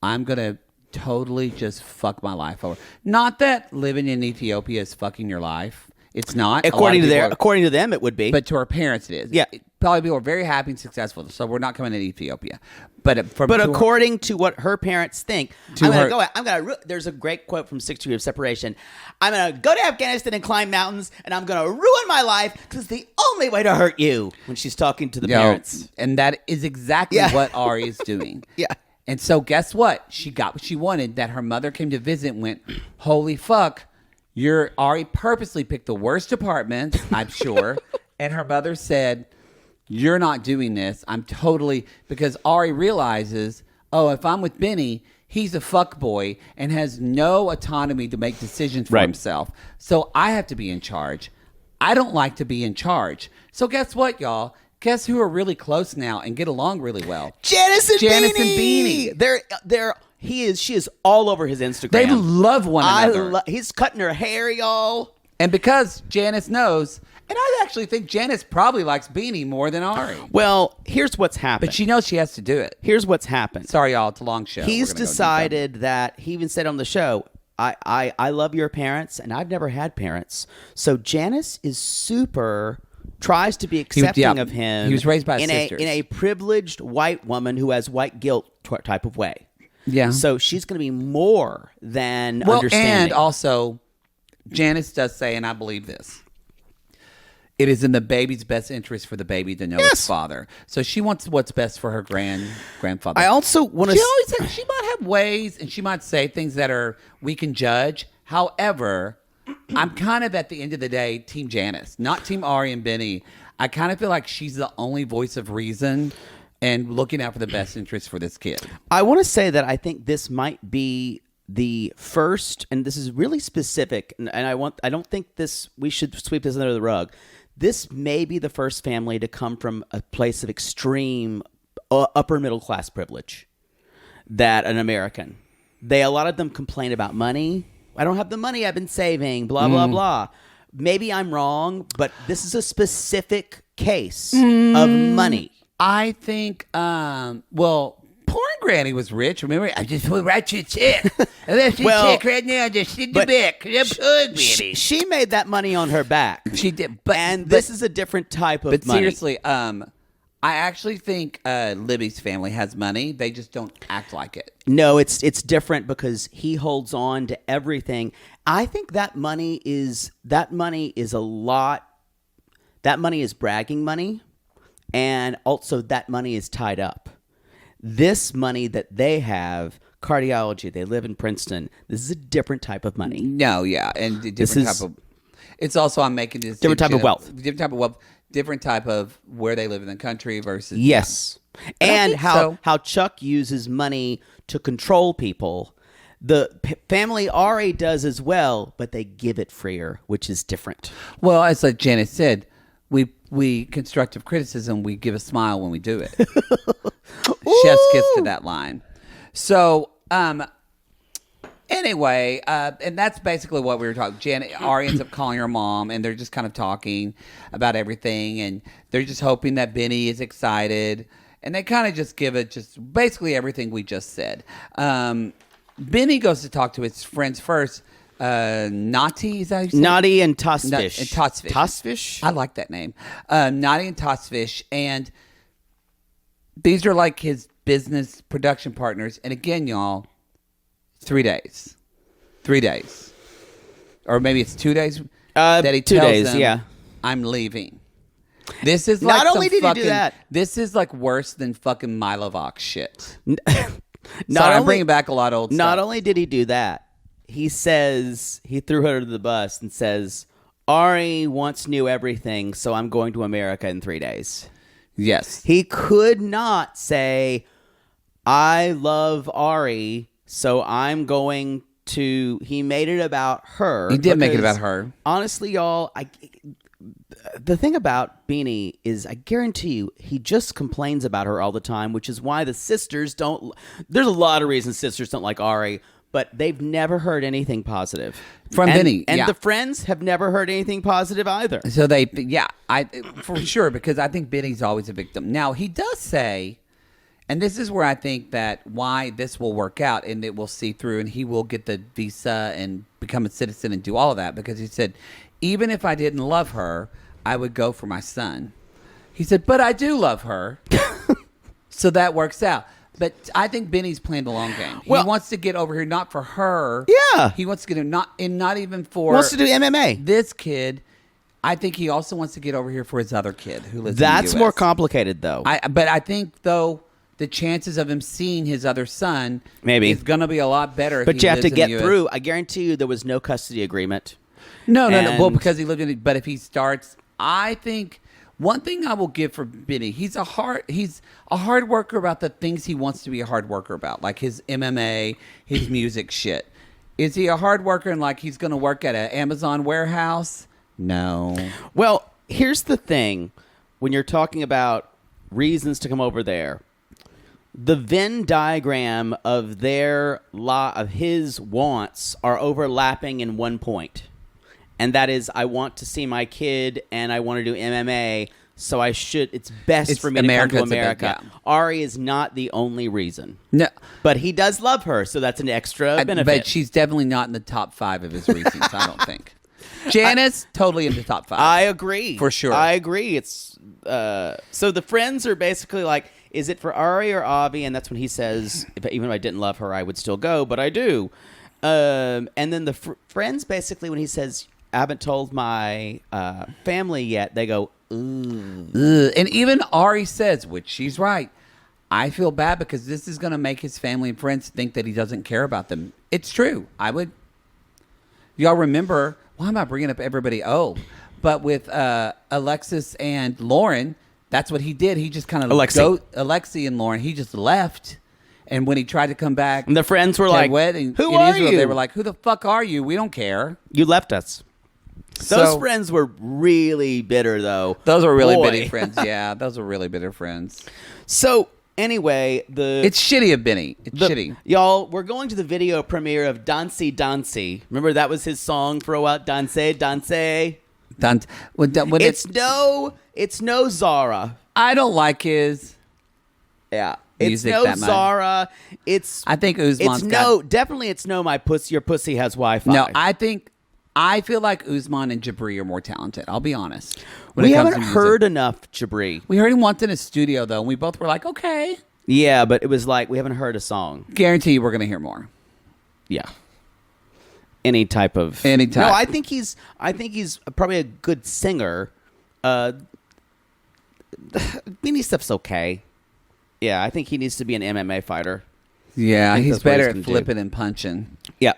Speaker 2: I'm going to totally just fuck my life over. Not that living in Ethiopia is fucking your life. It's not.
Speaker 3: According to them, it would be.
Speaker 2: But to her parents, it is.
Speaker 3: Yeah.
Speaker 2: Probably people are very happy and successful, so we're not coming to Ethiopia. But
Speaker 3: according to what her parents think, there's a great quote from 6 Degrees of Separation. I'm going to go to Afghanistan and climb mountains, and I'm going to ruin my life because it's the only way to hurt you. When she's talking to the parents. And
Speaker 2: that is exactly what Ari is doing.
Speaker 3: Yeah.
Speaker 2: And so guess what? She got what she wanted, that her mother came to visit and went, holy fuck, Ari purposely picked the worst apartments, I'm sure. And her mother said, you're not doing this. Because Ari realizes, if I'm with Bini, he's a fuck boy and has no autonomy to make decisions for himself. So I have to be in charge. I don't like to be in charge. So guess what, y'all? Guess who are really close now and get along really well?
Speaker 3: Janice and Bini. She is all over his Instagram.
Speaker 2: They love one another.
Speaker 3: He's cutting her hair, y'all.
Speaker 2: And because Janice knows, and I actually think Janice probably likes Bini more than Ari.
Speaker 3: Well, here's what's happened.
Speaker 2: But she knows she has to do it.
Speaker 3: Here's what's happened.
Speaker 2: Sorry, y'all. It's a long show.
Speaker 3: He's decided that, he even said on the show, I love your parents, and I've never had parents. So Janice tries to be accepting of him.
Speaker 2: He was raised by sisters.
Speaker 3: In a privileged white woman who has white guilt type of way.
Speaker 2: Yeah.
Speaker 3: So she's going to be more than understanding.
Speaker 2: And also, Janice does say, and I believe this, it is in the baby's best interest for the baby to know its father. So she wants what's best for her grandfather.
Speaker 3: I also want to...
Speaker 2: She might have ways, and she might say things that we can judge. However, I'm kind of, at the end of the day, Team Janice, not Team Ari and Bini. I kind of feel like she's the only voice of reason and looking out for the best interest for this kid.
Speaker 3: I want to say that I think this might be the first, and this is really specific, and I don't think we should sweep this under the rug. This may be the first family to come from a place of extreme upper middle class privilege that an American. A lot of them complain about money. I don't have the money I've been saving, blah, blah, blah. Maybe I'm wrong, but this is a specific case of money.
Speaker 2: I think, Porn Granny was rich. Remember, I just went right to the check. I left the check right now. Just sit the back.
Speaker 3: She made that money on her back.
Speaker 2: She did.
Speaker 3: But this is a different type of money.
Speaker 2: But seriously, I actually think Libby's family has money. They just don't act like it.
Speaker 3: No, it's different because he holds on to everything. I think that money is a lot. That money is bragging money, and also that money is tied up. This money that they have, cardiology, they live in Princeton. This is a different type of money.
Speaker 2: No, yeah, and different type of. It's also I'm making this
Speaker 3: different type of wealth.
Speaker 2: Different type of wealth. Different type of where they live in the country versus
Speaker 3: yes, and how Chuck uses money to control people. The family Ari does as well, but they give it freer, which is different.
Speaker 2: Well, as like Janet said, we constructive criticism. We give a smile when we do it. Chef's kiss to that line. So, anyway, and that's basically what we were talking. Janet, Ari ends up calling her mom, and they're just kind of talking about everything, and they're just hoping that Bini is excited, and they kind of just give it just basically everything we just said. Bini goes to talk to his friends first. Nati, is that how you say
Speaker 3: Nati and Tosfish.
Speaker 2: Tosfish? I like that name. Nati and Tosfish, and these are like his business production partners. And again, y'all, 3 days. 3 days. Or maybe it's 2 days that he
Speaker 3: 2
Speaker 2: tells
Speaker 3: days,
Speaker 2: them,
Speaker 3: yeah.
Speaker 2: I'm leaving. This is like
Speaker 3: Not only did he do that.
Speaker 2: This is like worse than fucking Milovox shit.
Speaker 3: I'm
Speaker 2: bringing back a lot of old stuff.
Speaker 3: Not only did he do that, he threw her to the bus and says, Ari once knew everything, so I'm going to America in 3 days.
Speaker 2: Yes.
Speaker 3: He could not say, I love Ari, so I'm going to... He made it about her.
Speaker 2: He did make it about her.
Speaker 3: Honestly, y'all, the thing about Bini is I guarantee you he just complains about her all the time, which is why the sisters don't... There's a lot of reasons sisters don't like Ari, but they've never heard anything positive
Speaker 2: from Bini.
Speaker 3: And the friends have never heard anything positive either.
Speaker 2: So for sure, because I think Bini's always a victim. Now, he does say, and this is where I think that why this will work out and it will see through and he will get the visa and become a citizen and do all of that, because he said, even if I didn't love her, I would go for my son. He said, but I do love her. So that works out. But I think Bini's playing the long game. He wants to get over here, not for her.
Speaker 3: Yeah.
Speaker 2: He wants to get not even for...
Speaker 3: Wants to do MMA.
Speaker 2: This kid. I think he also wants to get over here for his other kid who lives in the
Speaker 3: That's
Speaker 2: US.
Speaker 3: more complicated, though.
Speaker 2: But I think, though, the chances of him seeing his other son is going to be a lot better.
Speaker 3: But you have to get through. I guarantee you there was no custody agreement.
Speaker 2: No. Well, because he lived in it. But if he starts... I think... One thing I will give for Bini, he's a hard worker about the things he wants to be a hard worker about, like his MMA, his music shit. Is he a hard worker and like he's going to work at an Amazon warehouse? No.
Speaker 3: Well, here's the thing. When you're talking about reasons to come over there, the Venn diagram of his wants are overlapping in one point. And that is, I want to see my kid and I want to do MMA, so it's best for me to come to America. Ari is not the only reason.
Speaker 2: No.
Speaker 3: But he does love her, so that's an extra benefit.
Speaker 2: But she's definitely not in the top 5 of his reasons, I don't think. Janice, totally in the top 5.
Speaker 3: I agree.
Speaker 2: For sure.
Speaker 3: I agree. It's so the friends are basically like, is it for Ari or Avi? And that's when he says, even if I didn't love her, I would still go, but I do. And then the friends basically, when he says... I haven't told my family yet. They go, ooh.
Speaker 2: And even Ari says, which she's right, I feel bad because this is going to make his family and friends think that he doesn't care about them. It's true. I would. Y'all remember, why am I bringing up everybody old? But with Alexis and Lauren, that's what he did. He just kind of... Alexi and Lauren, he just left. And when he tried to come back,
Speaker 3: And the friends were
Speaker 2: to
Speaker 3: like,
Speaker 2: wedding
Speaker 3: "Who
Speaker 2: in
Speaker 3: are
Speaker 2: Israel,
Speaker 3: you?"
Speaker 2: They were like, "Who the fuck are you? We don't care."
Speaker 3: You left us. Those
Speaker 2: So-
Speaker 3: friends were really bitter, though.
Speaker 2: Those were really
Speaker 3: Boy.
Speaker 2: bitter friends. Yeah, those were really bitter friends.
Speaker 3: So anyway,
Speaker 2: It's shitty of Bini. It's shitty.
Speaker 3: Y'all, we're going to the video premiere of Dancy Dancy. Remember that was his song for a while? Dancy Dancy.
Speaker 2: When
Speaker 3: It's no Zara.
Speaker 2: I don't like his.
Speaker 3: Yeah. It's
Speaker 2: Music
Speaker 3: no
Speaker 2: that much.
Speaker 3: Zara.
Speaker 2: I think Usman's
Speaker 3: Definitely it's no your pussy has Wi-Fi.
Speaker 2: No, I feel like Usman and Jibri are more talented. I'll be honest. When
Speaker 3: we
Speaker 2: it comes
Speaker 3: haven't
Speaker 2: to music.
Speaker 3: heard enough Jibri.
Speaker 2: We heard him once in a studio though, and we both were like, okay.
Speaker 3: Yeah, but it was like we haven't heard a song.
Speaker 2: Guarantee you we're gonna hear more.
Speaker 3: Yeah. Any type. No, I think he's probably a good singer. Beanie stuff's okay. Yeah, I think he needs to be an MMA fighter.
Speaker 2: Yeah, he's
Speaker 3: that's what
Speaker 2: better
Speaker 3: he's
Speaker 2: at
Speaker 3: gonna
Speaker 2: flipping and punching.
Speaker 3: Yeah.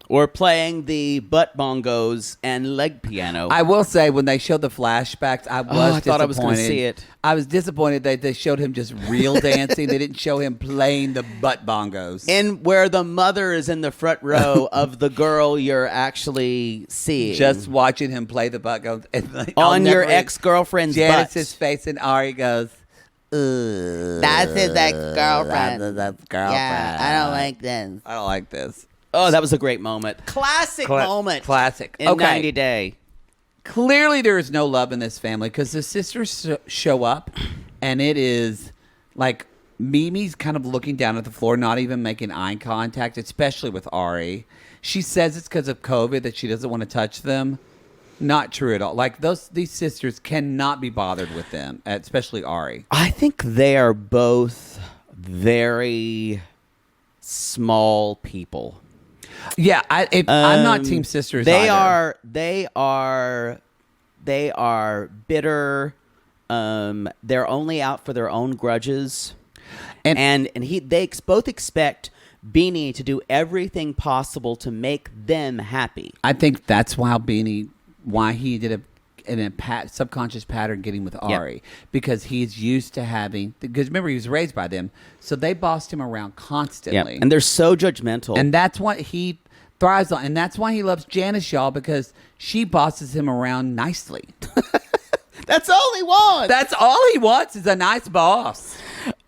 Speaker 3: Or playing the butt bongos and leg piano.
Speaker 2: I will say, when they showed the flashbacks, I
Speaker 3: thought I was gonna see it.
Speaker 2: I was disappointed that they showed him just real dancing. They didn't show him playing the butt bongos.
Speaker 3: And where the mother is in the front row of the girl you're actually seeing.
Speaker 2: Just watching him play the butt goes
Speaker 3: on your ex-girlfriend's
Speaker 2: Janice's
Speaker 3: butt.
Speaker 2: face, and Ari goes, "Ugh,
Speaker 4: That's his ex-girlfriend.
Speaker 2: That's his girlfriend.
Speaker 4: Yeah, I don't like this.
Speaker 2: I don't like this."
Speaker 3: Oh, that was a great moment. Classic moment.
Speaker 2: Classic.
Speaker 3: In 90 Day.
Speaker 2: Clearly, there is no love in this family because the sisters show up, and it is like Mimi's kind of looking down at the floor, not even making eye contact, especially with Ari. She says it's because of COVID that she doesn't want to touch them. Not true at all. Like these sisters cannot be bothered with them, especially Ari.
Speaker 3: I think they are both very small people.
Speaker 2: Yeah, I'm not Team Sisters.
Speaker 3: They
Speaker 2: either.
Speaker 3: They are bitter. They're only out for their own grudges, and they both expect Bini to do everything possible to make them happy.
Speaker 2: I think that's why he did a subconscious pattern getting with Ari, because he's used to having. Because remember, he was raised by them, so they bossed him around constantly.
Speaker 3: Yeah, and they're so judgmental.
Speaker 2: And that's what he thrives on, and that's why he loves Janice, y'all, because she bosses him around nicely.
Speaker 3: That's all he wants.
Speaker 2: That's all he wants is a nice boss.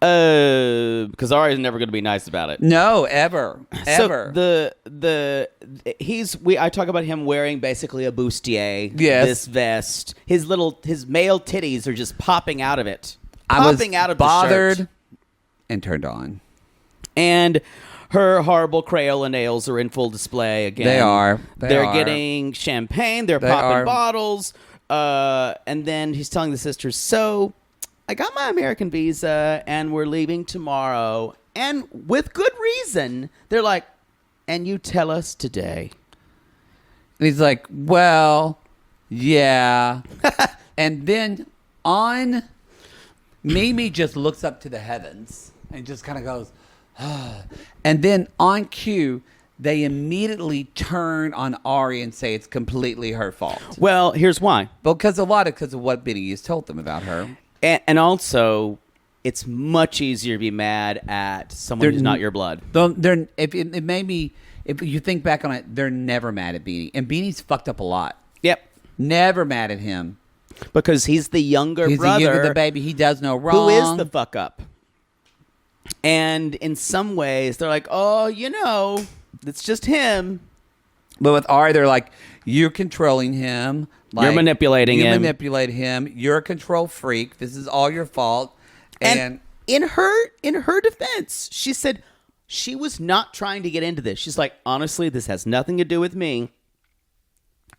Speaker 3: Because Ari's never going to be nice about it.
Speaker 2: No, ever.
Speaker 3: So I talk about him wearing basically a bustier.
Speaker 2: Yes.
Speaker 3: This vest. His male titties are just popping out of it.
Speaker 2: I was
Speaker 3: out of
Speaker 2: bothered
Speaker 3: the shirt.
Speaker 2: and turned on.
Speaker 3: And her horrible Crayola nails are in full display again.
Speaker 2: They are.
Speaker 3: They're getting champagne. They're popping bottles. And then he's telling the sisters, so I got my American visa and we're leaving tomorrow. And with good reason, they're like, and you tell us today.
Speaker 2: And he's like, well, yeah. And then Mimi just looks up to the heavens and just kind of goes, ah. And then on cue, they immediately turn on Ari and say it's completely her fault.
Speaker 3: Well, here's why.
Speaker 2: Because of what Bini has told them about her.
Speaker 3: And also, it's much easier to be mad at someone who's not your blood.
Speaker 2: If you think back on it, they're never mad at Bini. And Bini's fucked up a lot.
Speaker 3: Yep.
Speaker 2: Never mad at him.
Speaker 3: Because he's the younger brother.
Speaker 2: He's the younger baby. He does no wrong.
Speaker 3: Who is the fuck up. And in some ways, they're like, oh, it's just him.
Speaker 2: But with Ari, they're like, you're controlling him. Like,
Speaker 3: you're manipulating him.
Speaker 2: You manipulate him. You're a control freak. This is all your fault.
Speaker 3: And in her defense, she said she was not trying to get into this. She's like, honestly, this has nothing to do with me.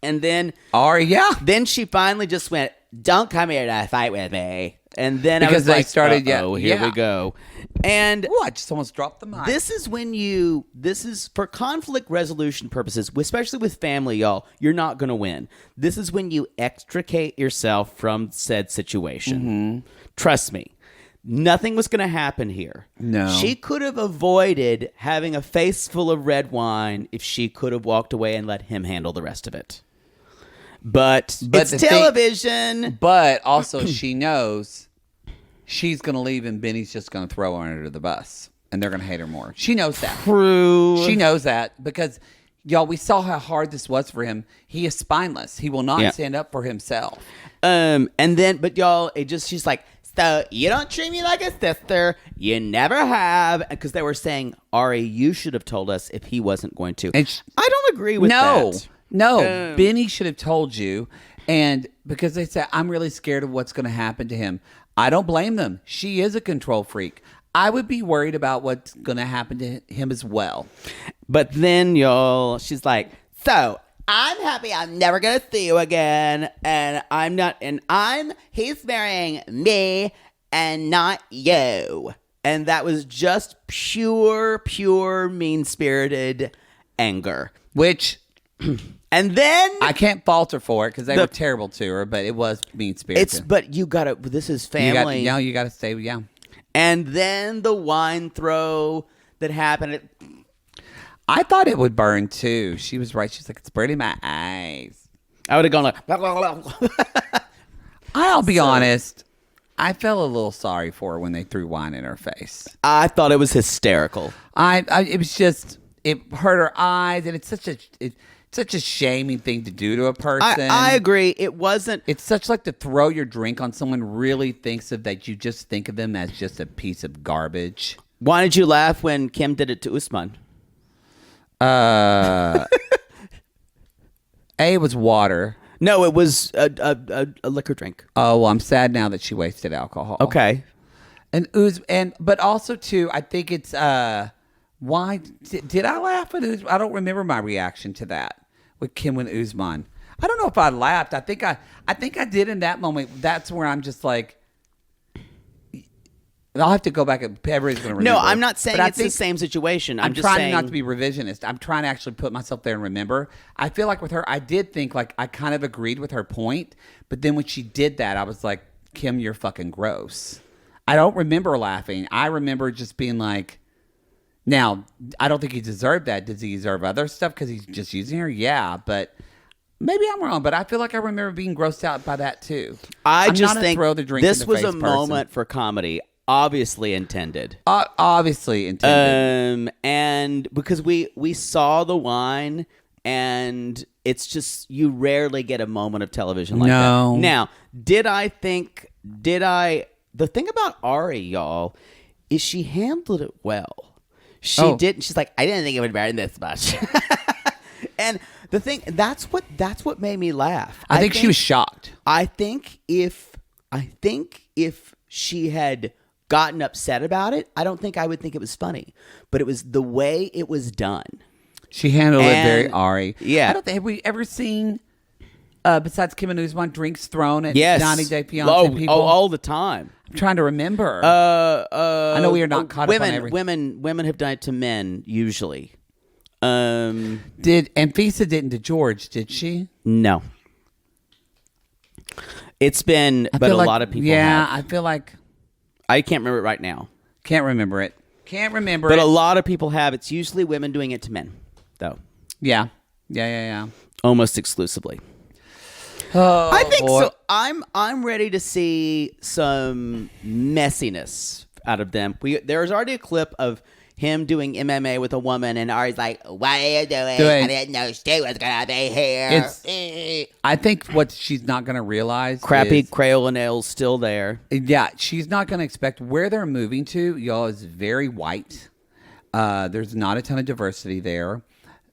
Speaker 3: And then
Speaker 2: Ari, yeah.
Speaker 3: Then she finally just went, don't come here to fight with me. And then
Speaker 2: because
Speaker 3: I was
Speaker 2: they
Speaker 3: like,
Speaker 2: started,
Speaker 3: here we go. And
Speaker 2: I just almost dropped the mic.
Speaker 3: This is for conflict resolution purposes, especially with family, y'all. You're not going to win. This is when you extricate yourself from said situation.
Speaker 2: Mm-hmm.
Speaker 3: Trust me. Nothing was going to happen here.
Speaker 2: No.
Speaker 3: She could have avoided having a face full of red wine if she could have walked away and let him handle the rest of it. But it's television.
Speaker 2: But also she knows she's going to leave and Benny's just going to throw her under the bus. and they're going to hate her more. She knows that.
Speaker 3: True.
Speaker 2: She knows that because, y'all, we saw how hard this was for him. He is spineless. He will not stand up for himself.
Speaker 3: And then, but y'all, she's like, so you don't treat me like a sister. You never have. Because they were saying, Ari, you should have told us if he wasn't going to.
Speaker 2: And
Speaker 3: I don't agree with that.
Speaker 2: No. Bini should have told you. And because they said, I'm really scared of what's going to happen to him. I don't blame them. She is a control freak. I would be worried about what's going to happen to him as well.
Speaker 3: But then, y'all, she's like, so I'm happy I'm never going to see you again. And I'm not, he's marrying me and not you. And that was just pure mean-spirited anger.
Speaker 2: Which...
Speaker 3: And then
Speaker 2: I can't fault her for it because they were terrible to her, but it was mean-spirited.
Speaker 3: But you gotta, this is family.
Speaker 2: You gotta stay,
Speaker 3: And then the wine throw that happened.
Speaker 2: I thought it would burn too. She was right. She's like, it's burning my eyes.
Speaker 3: I would have gone like, blah, blah, blah.
Speaker 2: I'll be honest. I felt a little sorry for her when they threw wine in her face.
Speaker 3: I thought it was hysterical.
Speaker 2: It was just, it hurt her eyes, and it's such a shaming thing to do to a person.
Speaker 3: I agree. It wasn't.
Speaker 2: It's such like to throw your drink on someone really thinks of that you just think of them as just a piece of garbage.
Speaker 3: Why did you laugh when Kim did it to Usman?
Speaker 2: It was water.
Speaker 3: No, it was a liquor drink.
Speaker 2: Oh, well, I'm sad now that she wasted alcohol.
Speaker 3: Okay.
Speaker 2: But also too, I think it's why did I laugh at Usman? I don't remember my reaction to that with Kim and Usman. I don't know if I laughed. I think I did in that moment. That's where I'm just like, I'll have to go back and everybody's going to remember.
Speaker 3: No, I'm not saying it's the same situation. I'm just
Speaker 2: trying
Speaker 3: saying
Speaker 2: not to be revisionist. I'm trying to actually put myself there and remember. I feel like with her, I did think like I kind of agreed with her point, but then when she did that, I was like, Kim, you're fucking gross. I don't remember laughing. I remember just being like, now, I don't think he deserved that. Does he deserve other stuff because he's just using her? Yeah, but maybe I'm wrong. But I feel like I remember being grossed out by that too.
Speaker 3: I just think
Speaker 2: throw the drink
Speaker 3: this
Speaker 2: in the
Speaker 3: was
Speaker 2: face
Speaker 3: a moment for comedy, obviously intended.
Speaker 2: Obviously intended.
Speaker 3: And because we saw the wine, and it's just you rarely get a moment of television like that. Now, the thing about Ari, y'all, is she handled it well. She didn't. She's like, I didn't think it would burn this much. And the thing, that's what made me laugh.
Speaker 2: I think she was shocked.
Speaker 3: I think if she had gotten upset about it, I don't think I would think it was funny. But it was the way it was done.
Speaker 2: She handled it very Ari.
Speaker 3: Yeah.
Speaker 2: Have we ever seen, besides Kim and Usman, drinks thrown at 90 Day Fiancé people?
Speaker 3: all the time.
Speaker 2: I'm trying to remember. I know we are not caught up on everything.
Speaker 3: Women have done it to men usually.
Speaker 2: And Fisa didn't to George, did she?
Speaker 3: No. It's been, but a lot of people have.
Speaker 2: I feel like
Speaker 3: I can't remember it right now.
Speaker 2: Can't remember it.
Speaker 3: But a lot of people have. It's usually women doing it to men, though.
Speaker 2: Yeah.
Speaker 3: Almost exclusively.
Speaker 2: Oh,
Speaker 3: I think
Speaker 2: boy.
Speaker 3: so. I'm ready to see some messiness out of them. There's already a clip of him doing MMA with a woman, and Ari's like, "What are you doing? I didn't know she was gonna be here."
Speaker 2: I think what she's not gonna realize,
Speaker 3: crappy
Speaker 2: is,
Speaker 3: Crayola nails still there.
Speaker 2: Yeah, she's not gonna expect where they're moving to. Y'all is very white. There's not a ton of diversity there.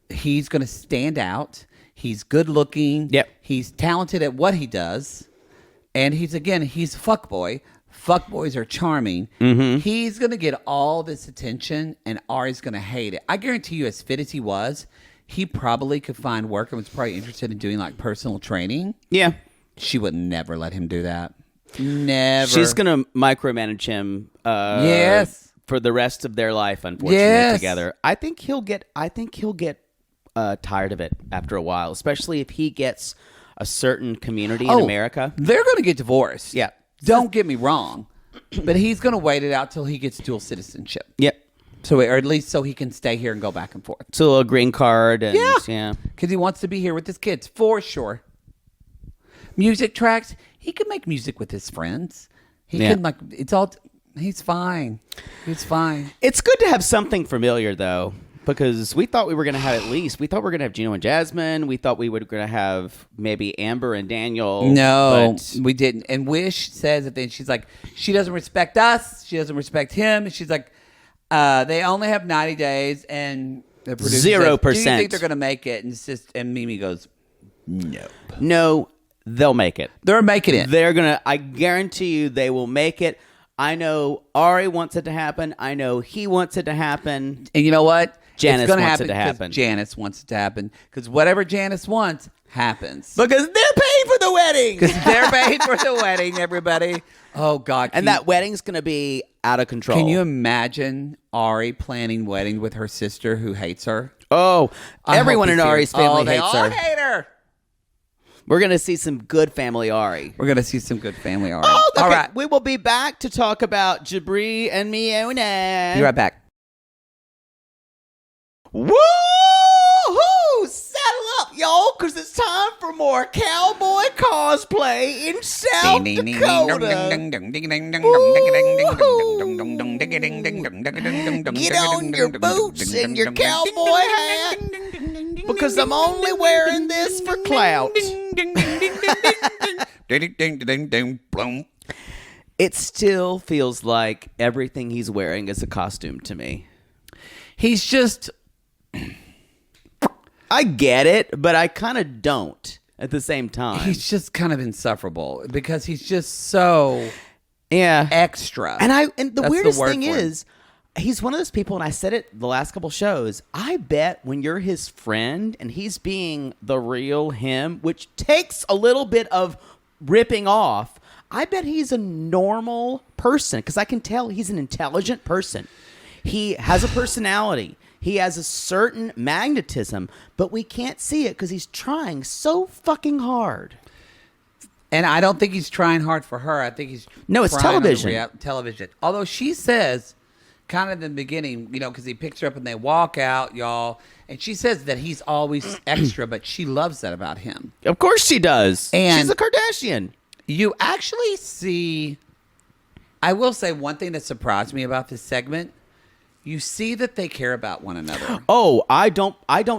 Speaker 2: He's gonna stand out. He's good looking.
Speaker 3: Yep.
Speaker 2: He's talented at what he does. And he's a fuckboy. Fuckboys are charming. Mm-hmm. He's going to get all this attention, and Ari's going to hate it. I guarantee you, as fit as he was, he probably could find work and was probably interested in doing like personal training.
Speaker 3: Yeah.
Speaker 2: She would never let him do that. Never.
Speaker 3: She's going to micromanage him.
Speaker 2: Yes.
Speaker 3: For the rest of their life, unfortunately, together. I think he'll get tired of it after a while, especially if he gets a certain community in America.
Speaker 2: They're going to get divorced.
Speaker 3: Yeah.
Speaker 2: Don't get me wrong, but he's going to wait it out till he gets dual citizenship.
Speaker 3: Yep.
Speaker 2: So, or at least so he can stay here and go back and forth.
Speaker 3: So a green card. And,
Speaker 2: yeah. Because he wants to be here with his kids, for sure. Music tracks, he can make music with his friends. He can, like, it's all... He's fine. He's fine.
Speaker 3: It's good to have something familiar, though, because we thought we were going to have we thought we were going to have Gino and Jasmine. We thought we were going to have maybe Amber and Daniel.
Speaker 2: No,
Speaker 3: but
Speaker 2: we didn't. And Wish says at the end, she's like, she doesn't respect us. She doesn't respect him. And she's like, they only have 90 days. And the producer says,
Speaker 3: 0%.
Speaker 2: do you think they're going to make it? And it's just, and Mimi goes, no.
Speaker 3: No, they'll make it.
Speaker 2: They're making it.
Speaker 3: They're going to, I guarantee you they will make it. I know Ari wants it to happen. I know he wants it to happen.
Speaker 2: And you know what?
Speaker 3: Janice
Speaker 2: it's
Speaker 3: wants it to happen.
Speaker 2: Janice wants it to happen. Because whatever Janice wants happens.
Speaker 3: Because they're paying for the wedding.
Speaker 2: Because they're paying for the wedding, everybody. Oh, God.
Speaker 3: And that wedding's going to be out of control.
Speaker 2: Can you imagine Ari planning wedding with her sister who hates her?
Speaker 3: Oh, everyone in Ari's family hates her.
Speaker 2: They all hate her.
Speaker 3: We're going to see some good family Ari.
Speaker 2: We're going to see some good family Ari.
Speaker 3: Oh, okay.
Speaker 2: All right.
Speaker 3: We will be back to talk about Jibri and Miona.
Speaker 2: Be right back.
Speaker 3: Woo-hoo! Saddle up, y'all, because it's time for more cowboy cosplay in South Dakota. Get on your boots and your cowboy hat, because I'm only wearing this for clout. It still feels like everything he's wearing is a costume to me.
Speaker 2: He's just...
Speaker 3: I get it, but I kind of don't at the same time.
Speaker 2: He's just kind of insufferable because he's just so extra.
Speaker 3: And the
Speaker 2: That's
Speaker 3: weirdest
Speaker 2: word
Speaker 3: thing
Speaker 2: for him.
Speaker 3: is, he's one of those people, and I said it the last couple shows, I bet when you're his friend and he's being the real him, which takes a little bit of ripping off, I bet he's a normal person because I can tell he's an intelligent person. He has a personality. He has a certain magnetism, but we can't see it because he's trying so fucking hard.
Speaker 2: And I don't think he's trying hard for her. I think he's
Speaker 3: it's
Speaker 2: trying on the
Speaker 3: television.
Speaker 2: Television. Although she says, kind of in the beginning, because he picks her up and they walk out, y'all, and she says that he's always extra, but she loves that about him.
Speaker 3: Of course she does.
Speaker 2: And
Speaker 3: she's a Kardashian.
Speaker 2: You actually see, I will say one thing that surprised me about this segment. You see that they care about one another.
Speaker 3: Oh, I don't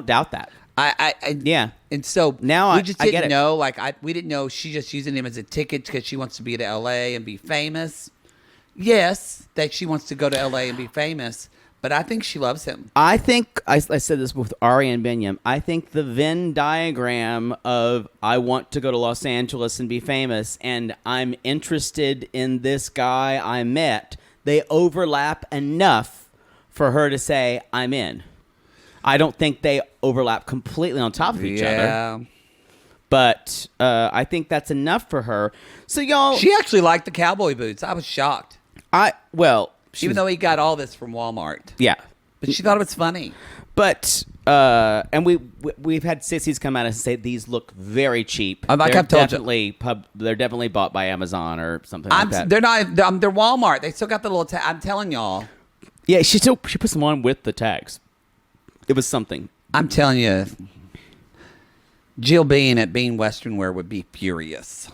Speaker 3: doubt that.
Speaker 2: Yeah. And so
Speaker 3: now
Speaker 2: we just
Speaker 3: I get
Speaker 2: didn't
Speaker 3: it.
Speaker 2: know. We didn't know she's just using him as a ticket because she wants to be to L.A. and be famous. Yes, that she wants to go to L.A. and be famous, but I think she loves him.
Speaker 3: I think I said this with Ari and Binyam. I think the Venn diagram of I want to go to Los Angeles and be famous, and I'm interested in this guy I met. They overlap enough for her to say, I'm in. I don't think they overlap completely on top of each other. But I think that's enough for her. So, y'all...
Speaker 2: She actually liked the cowboy boots. I was shocked. Even though he got all this from Walmart.
Speaker 3: Yeah.
Speaker 2: But she thought it was funny.
Speaker 3: But... and we've had sissies come out and say these look very cheap.
Speaker 2: Like I've told you.
Speaker 3: They're definitely bought by Amazon or something like that.
Speaker 2: They're not. They're Walmart. They still got the little... I'm telling y'all.
Speaker 3: Yeah, she put them on with the tags. It was something.
Speaker 2: I'm telling you, Jill Bean at Bean Western Wear would be furious.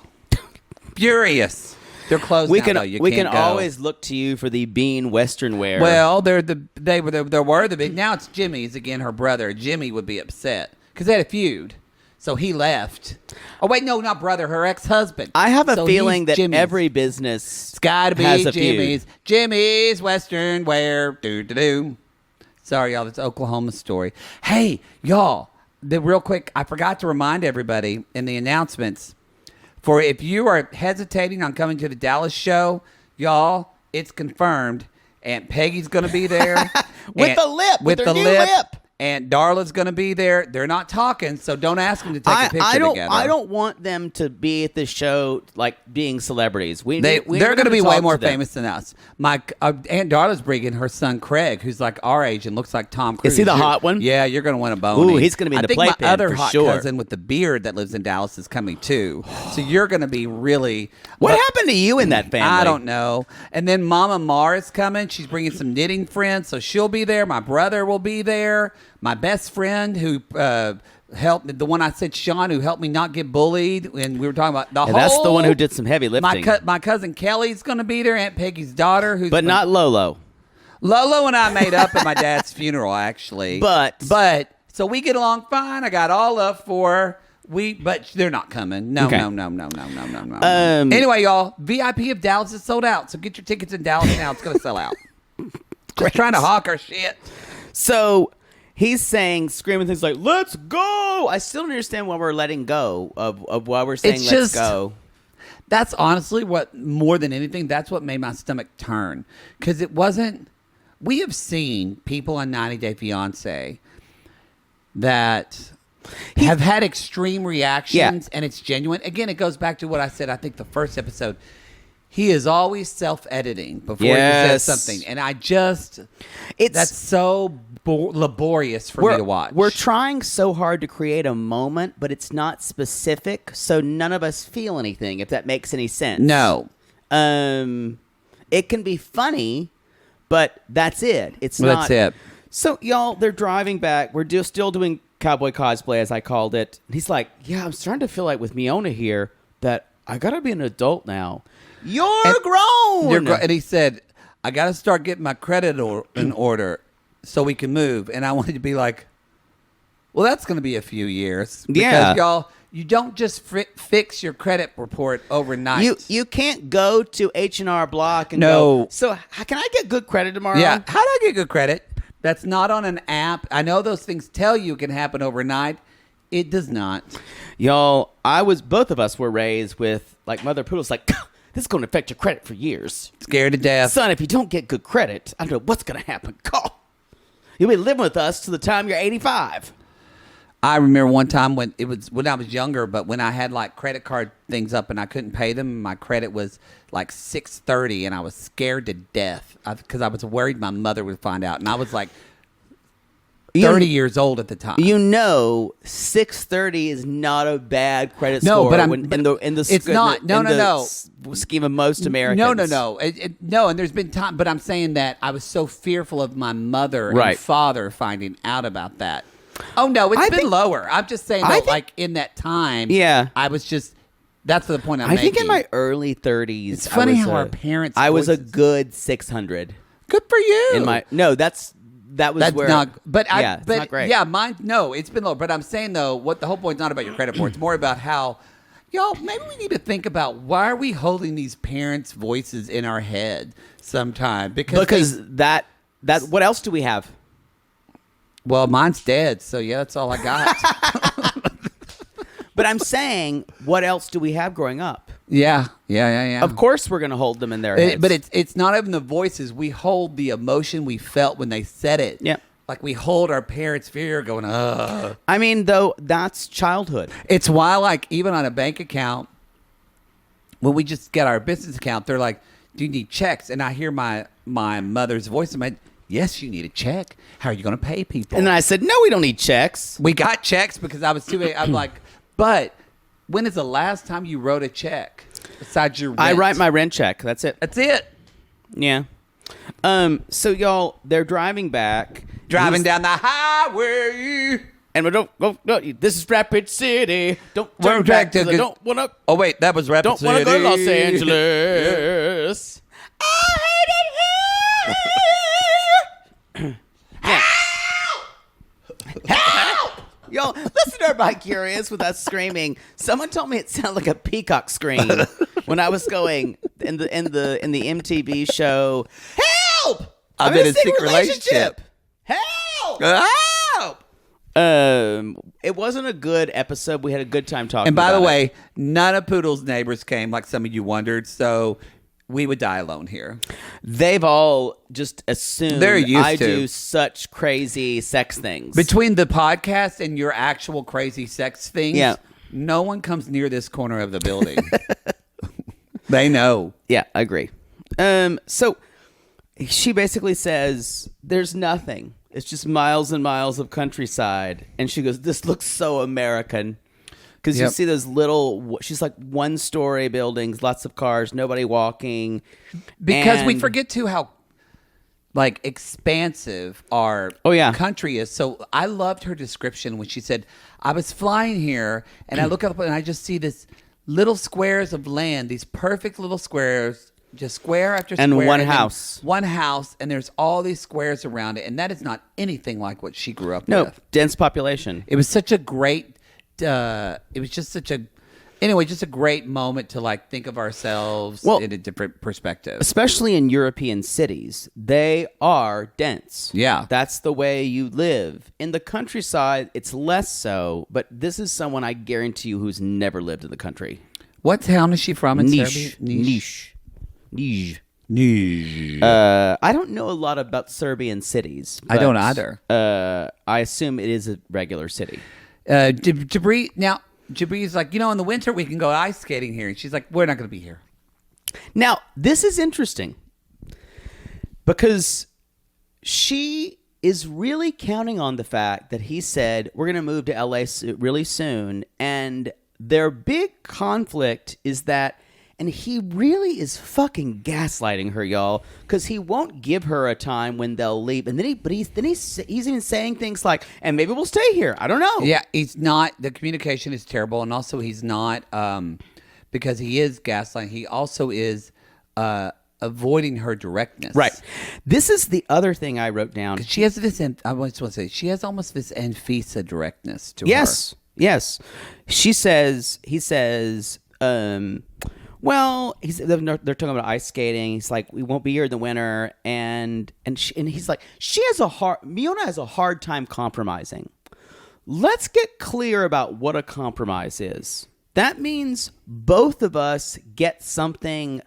Speaker 2: Furious. They're closed now, though. You can't go.
Speaker 3: Always look to you for the Bean Western Wear.
Speaker 2: Well, there were the big. Now it's Jimmy's again. Her brother Jimmy would be upset because they had a feud, so he left. Oh wait, no, not brother. Her ex-husband.
Speaker 3: I have a feeling that every business
Speaker 2: it's got to be
Speaker 3: has a
Speaker 2: Jimmy's.
Speaker 3: feud.
Speaker 2: Jimmy's Western Wear. Do. Sorry, y'all. It's an Oklahoma story. Hey, y'all. Real quick, I forgot to remind everybody in the announcements. For if you are hesitating on coming to the Dallas show, y'all, it's confirmed. Aunt Peggy's going to be there.
Speaker 3: With the new lip.
Speaker 2: Aunt Darla's going to be there. They're not talking, so don't ask them to take a picture together.
Speaker 3: I don't want them to be at the show like being celebrities.
Speaker 2: They're going to be way more famous than us. My Aunt Darla's bringing her son Craig, who's like our age and looks like Tom Cruise.
Speaker 3: Is he the hot one?
Speaker 2: Yeah, you're going to win a bone.
Speaker 3: Ooh, he's going to be in the playpen
Speaker 2: my other
Speaker 3: for
Speaker 2: hot
Speaker 3: sure.
Speaker 2: cousin with the beard that lives in Dallas is coming too. So you're going to be really...
Speaker 3: What happened to you in that family?
Speaker 2: I don't know. And then Mama Mar is coming. She's bringing some knitting friends, so she'll be there. My brother will be there. My best friend, who helped the one I said Sean who helped me not get bullied, and we were talking about the whole.
Speaker 3: That's the one who did some heavy lifting.
Speaker 2: My cousin Kelly's going to be there, Aunt Peggy's daughter,
Speaker 3: but not Lolo.
Speaker 2: Lolo and I made up at my dad's funeral, actually.
Speaker 3: But
Speaker 2: so we get along fine. I got all up for her. But they're not coming. No. Anyway, y'all, VIP of Dallas is sold out. So get your tickets in Dallas now. It's going to sell out. Just trying to hawk our shit.
Speaker 3: So he's saying, screaming things like, let's go. I still don't understand why we're letting go of why we're saying let's go.
Speaker 2: That's honestly what, more than anything, that's what made my stomach turn. Because it wasn't, we have seen people on 90 Day Fiancé that have had extreme reactions, and it's genuine. Again, it goes back to what I said, I think the first episode. He is always self-editing before he says something. And that's so laborious for me to watch.
Speaker 3: We're trying so hard to create a moment, but it's not specific, so none of us feel anything, if that makes any sense.
Speaker 2: No.
Speaker 3: It can be funny, but that's it. It's not.
Speaker 2: That's it.
Speaker 3: So, y'all, they're driving back. We're still doing cowboy cosplay, as I called it. He's like, yeah, I'm starting to feel like with Miona here that I got to be an adult now. You're grown.
Speaker 2: And he said, I got to start getting my credit in order so we can move. And I wanted to be like, well, that's going to be a few years. Because, y'all, you don't just fix your credit report overnight.
Speaker 3: You can't go to H&R Block and go, so can I get good credit tomorrow?
Speaker 2: Yeah. How do I get good credit? That's not on an app. I know those things tell you it can happen overnight. It does not.
Speaker 3: Y'all, both of us were raised with, like, Mother Poodle's like, this is going to affect your credit for years.
Speaker 2: Scared to death.
Speaker 3: Son, if you don't get good credit, I don't know what's going to happen. Call. You'll be living with us to the time you're 85.
Speaker 2: I remember one time when I was younger, but when I had like credit card things up and I couldn't pay them, my credit was like 630, and I was scared to death because I was worried my mother would find out, and I was like 30 years old at the time.
Speaker 3: 630 is not a bad credit score.
Speaker 2: But
Speaker 3: it's not. No. Scheme of most Americans.
Speaker 2: No. No, and there's been time, but I'm saying that I was so fearful of my mother and father finding out about that. Oh no, it's been lower. I'm just saying though, like in that time, I was just. That's the point I'm making.
Speaker 3: I think in my early 30s,
Speaker 2: it's funny how our parents.
Speaker 3: I was a good 600.
Speaker 2: Good for you.
Speaker 3: That was where.
Speaker 2: Not, but
Speaker 3: it's not great.
Speaker 2: Yeah, mine. No, it's been low. But I'm saying though, what the whole point's not about your credit report. It's more about how, y'all. Maybe we need to think about why are we holding these parents' voices in our head sometime?
Speaker 3: Because that. What else do we have?
Speaker 2: Well, mine's dead, so yeah, that's all I got.
Speaker 3: But I'm saying, what else do we have growing up?
Speaker 2: Yeah.
Speaker 3: Of course we're going to hold them in their heads.
Speaker 2: But it's not even the voices. We hold the emotion we felt when they said it.
Speaker 3: Yeah.
Speaker 2: Like we hold our parents' fear going, ugh.
Speaker 3: I mean, though, that's childhood.
Speaker 2: It's why, like, even on a bank account, when we just get our business account, they're like, do you need checks? And I hear my mother's voice in my head. Yes, you need a check. How are you going to pay people?
Speaker 3: And then I said, no, we don't need checks.
Speaker 2: We got checks because I was too. I'm like, but when is the last time you wrote a check besides your rent?
Speaker 3: I write my rent check. That's it.
Speaker 2: That's it.
Speaker 3: Yeah. So y'all, they're driving back.
Speaker 2: Driving down the highway.
Speaker 3: And we don't go. No, this is Rapid City. Don't turn back because I don't want to.
Speaker 2: Oh wait, that was Rapid City.
Speaker 3: Don't want to go to Los Angeles. I hate it here. Help! Yo, listen to everybody curious with us screaming. Someone told me it sounded like a peacock scream when I was going in the MTV show. Help!
Speaker 2: I'm in a secret relationship.
Speaker 3: Help!
Speaker 2: Help!
Speaker 3: It wasn't a good episode. We had a good time talking.
Speaker 2: And by the
Speaker 3: about
Speaker 2: way, none of Poodle's neighbors came, like some of you wondered. So we would die alone here.
Speaker 3: They've all just assumed
Speaker 2: they're used
Speaker 3: I
Speaker 2: to.
Speaker 3: do such crazy sex things.
Speaker 2: Between the podcast and your actual crazy sex things,
Speaker 3: Yeah.
Speaker 2: no one comes near this corner of the building. They know.
Speaker 3: Yeah, I agree. So she basically says, there's nothing. It's just miles and miles of countryside. And she goes, this looks so American. Because you see those little, she's like one-story buildings, lots of cars, nobody walking.
Speaker 2: Because we forget, too, how like expansive our country is. So I loved her description when she said, I was flying here and I look up and I just see this little squares of land, these perfect little squares, just square after square.
Speaker 3: And one house.
Speaker 2: One house, and there's all these squares around it. And that is not anything like what she grew up with.
Speaker 3: Dense population.
Speaker 2: It was such a great, just a great moment to like think of ourselves in a different perspective.
Speaker 3: Especially in European cities. They are dense.
Speaker 2: Yeah.
Speaker 3: That's the way you live. In the countryside, it's less so, but this is someone I guarantee you who's never lived in the country.
Speaker 2: What town is she from in Serbia?
Speaker 3: Niche. I don't know a lot about Serbian cities.
Speaker 2: I don't either.
Speaker 3: I assume it is a regular city.
Speaker 2: Jibri's like, in the winter we can go ice skating here. And she's like, we're not going to be here.
Speaker 3: Now, this is interesting because she is really counting on the fact that he said, we're going to move to LA really soon. And their big conflict is that, and he really is fucking gaslighting her, y'all, because he won't give her a time when they'll leave. And he's even saying things like, and maybe we'll stay here. I don't know.
Speaker 2: Yeah, he's not. The communication is terrible. And also he's not, because he is gaslighting, he also is avoiding her directness.
Speaker 3: Right. This is the other thing I wrote down.
Speaker 2: She has this, I just want to say, she has almost this Anfisa directness to her.
Speaker 3: Yes. He says, well, they're talking about ice skating. He's like, we won't be here in the winter, and he's like, Miona has a hard time compromising. Let's get clear about what a compromise is. That means both of us get something.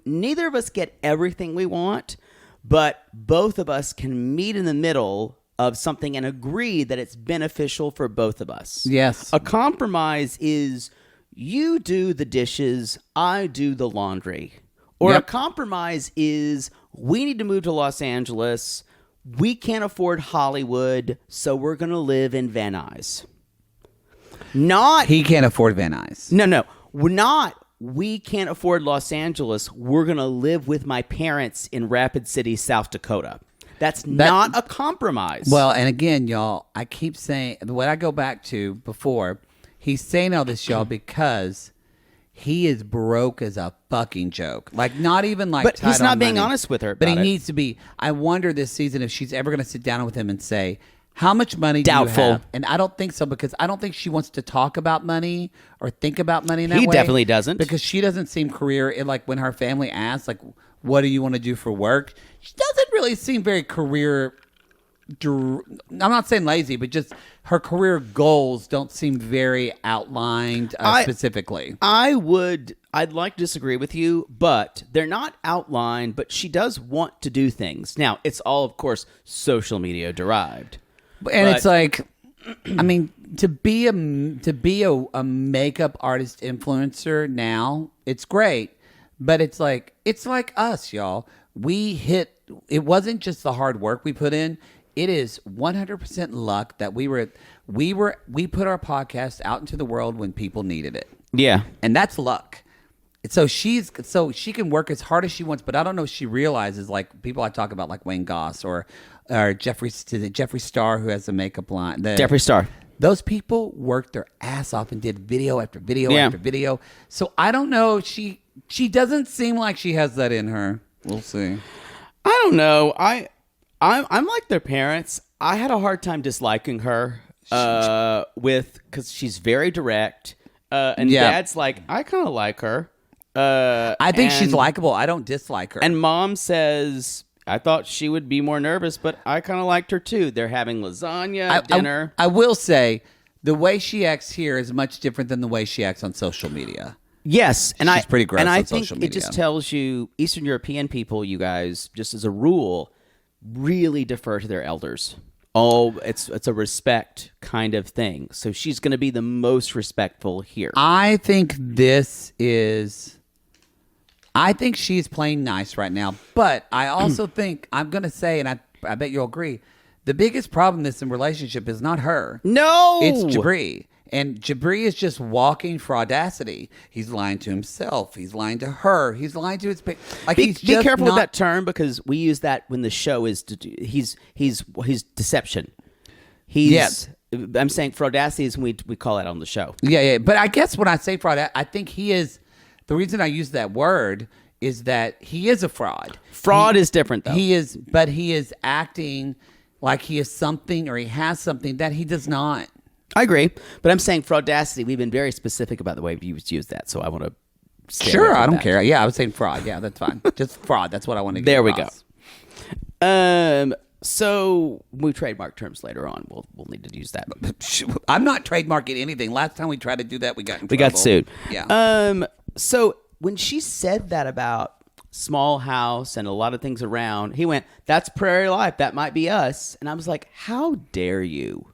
Speaker 3: Neither of us get everything we want, but both of us can meet in the middle of something and agree that it's beneficial for both of us.
Speaker 2: Yes.
Speaker 3: A compromise is, you do the dishes, I do the laundry. Or a compromise is, we need to move to Los Angeles. We can't afford Hollywood, so we're going to live in Van Nuys.
Speaker 2: He can't afford Van Nuys.
Speaker 3: No. We're not. We can't afford Los Angeles. We're going to live with my parents in Rapid City, South Dakota. That's not a compromise.
Speaker 2: Well, and again, y'all, I keep saying, what I go back to before, he's saying all this, y'all, because he is broke as a fucking joke. Like, not even like
Speaker 3: But he's
Speaker 2: tight
Speaker 3: not
Speaker 2: on
Speaker 3: being
Speaker 2: money.
Speaker 3: honest with her
Speaker 2: But he
Speaker 3: about it.
Speaker 2: needs to be. I wonder this season if she's ever going to sit down with him and say, how much money
Speaker 3: Doubtful.
Speaker 2: do you have? And I don't think so, because I don't think she wants to talk about money or think about money in that way.
Speaker 3: He definitely doesn't.
Speaker 2: Because she doesn't seem like when her family asks, like, what do you want to do for work? She doesn't really seem very career. I'm not saying lazy, but just her career goals don't seem very outlined specifically.
Speaker 3: I'd like to disagree with you, but they're not outlined, but she does want to do things. Now, it's all, of course, social media derived.
Speaker 2: And it's like, I mean, to be a makeup artist influencer now, it's great, but it's like us, y'all. It wasn't just the hard work we put in. It is 100% luck that we put our podcast out into the world when people needed it.
Speaker 3: Yeah.
Speaker 2: And that's luck. So she can work as hard as she wants, but I don't know if she realizes, like people I talk about, like Wayne Goss or Jeffree Star, who has the makeup line.
Speaker 3: Jeffree Star.
Speaker 2: Those people worked their ass off and did video after video after video. So I don't know. She doesn't seem like she has that in her. We'll see.
Speaker 3: I don't know. I'm like their parents. I had a hard time disliking her because she's very direct. And Dad's like, I kind of like her.
Speaker 2: I think she's likable. I don't dislike her.
Speaker 3: And Mom says, I thought she would be more nervous, but I kind of liked her too. They're having lasagna at dinner.
Speaker 2: I will say, the way she acts here is much different than the way she acts on social media.
Speaker 3: Yes, and
Speaker 2: she's pretty gross
Speaker 3: and I
Speaker 2: on
Speaker 3: think
Speaker 2: social media.
Speaker 3: It just tells you Eastern European people, you guys, just as a rule, really defer to their elders. Oh, it's a respect kind of thing. So she's going to be the most respectful here.
Speaker 2: I think she's playing nice right now, but I also think, I'm going to say, and I bet you'll agree, the biggest problem in this relationship is not her.
Speaker 3: No!
Speaker 2: It's Jibri. And Jibri is just walking fraudacity. He's lying to himself. He's lying to her. He's lying to his like.
Speaker 3: Be
Speaker 2: He's just
Speaker 3: careful
Speaker 2: not,
Speaker 3: with that term because we use that when the show is he's deception. I'm saying fraudacity is when we call it on the show.
Speaker 2: Yeah. But I guess when I say fraud, I think he is. The reason I use that word is that he is a fraud.
Speaker 3: Fraud is different, though.
Speaker 2: He is acting like he is something or he has something that he does not.
Speaker 3: I agree, but I'm saying fraudacity. We've been very specific about the way we use that, so I want to.
Speaker 2: Sure, I don't care. Yeah, I was saying fraud. Yeah, that's fine. Just fraud. That's what I want to get
Speaker 3: There
Speaker 2: across.
Speaker 3: we go. So we trademark terms later on. We'll need to use that.
Speaker 2: I'm not trademarking anything. Last time we tried to do that, we got in trouble.
Speaker 3: We got sued.
Speaker 2: Yeah.
Speaker 3: So when she said that about small house and a lot of things around, he went, "That's prairie life. That might be us." And I was like, "How dare you?"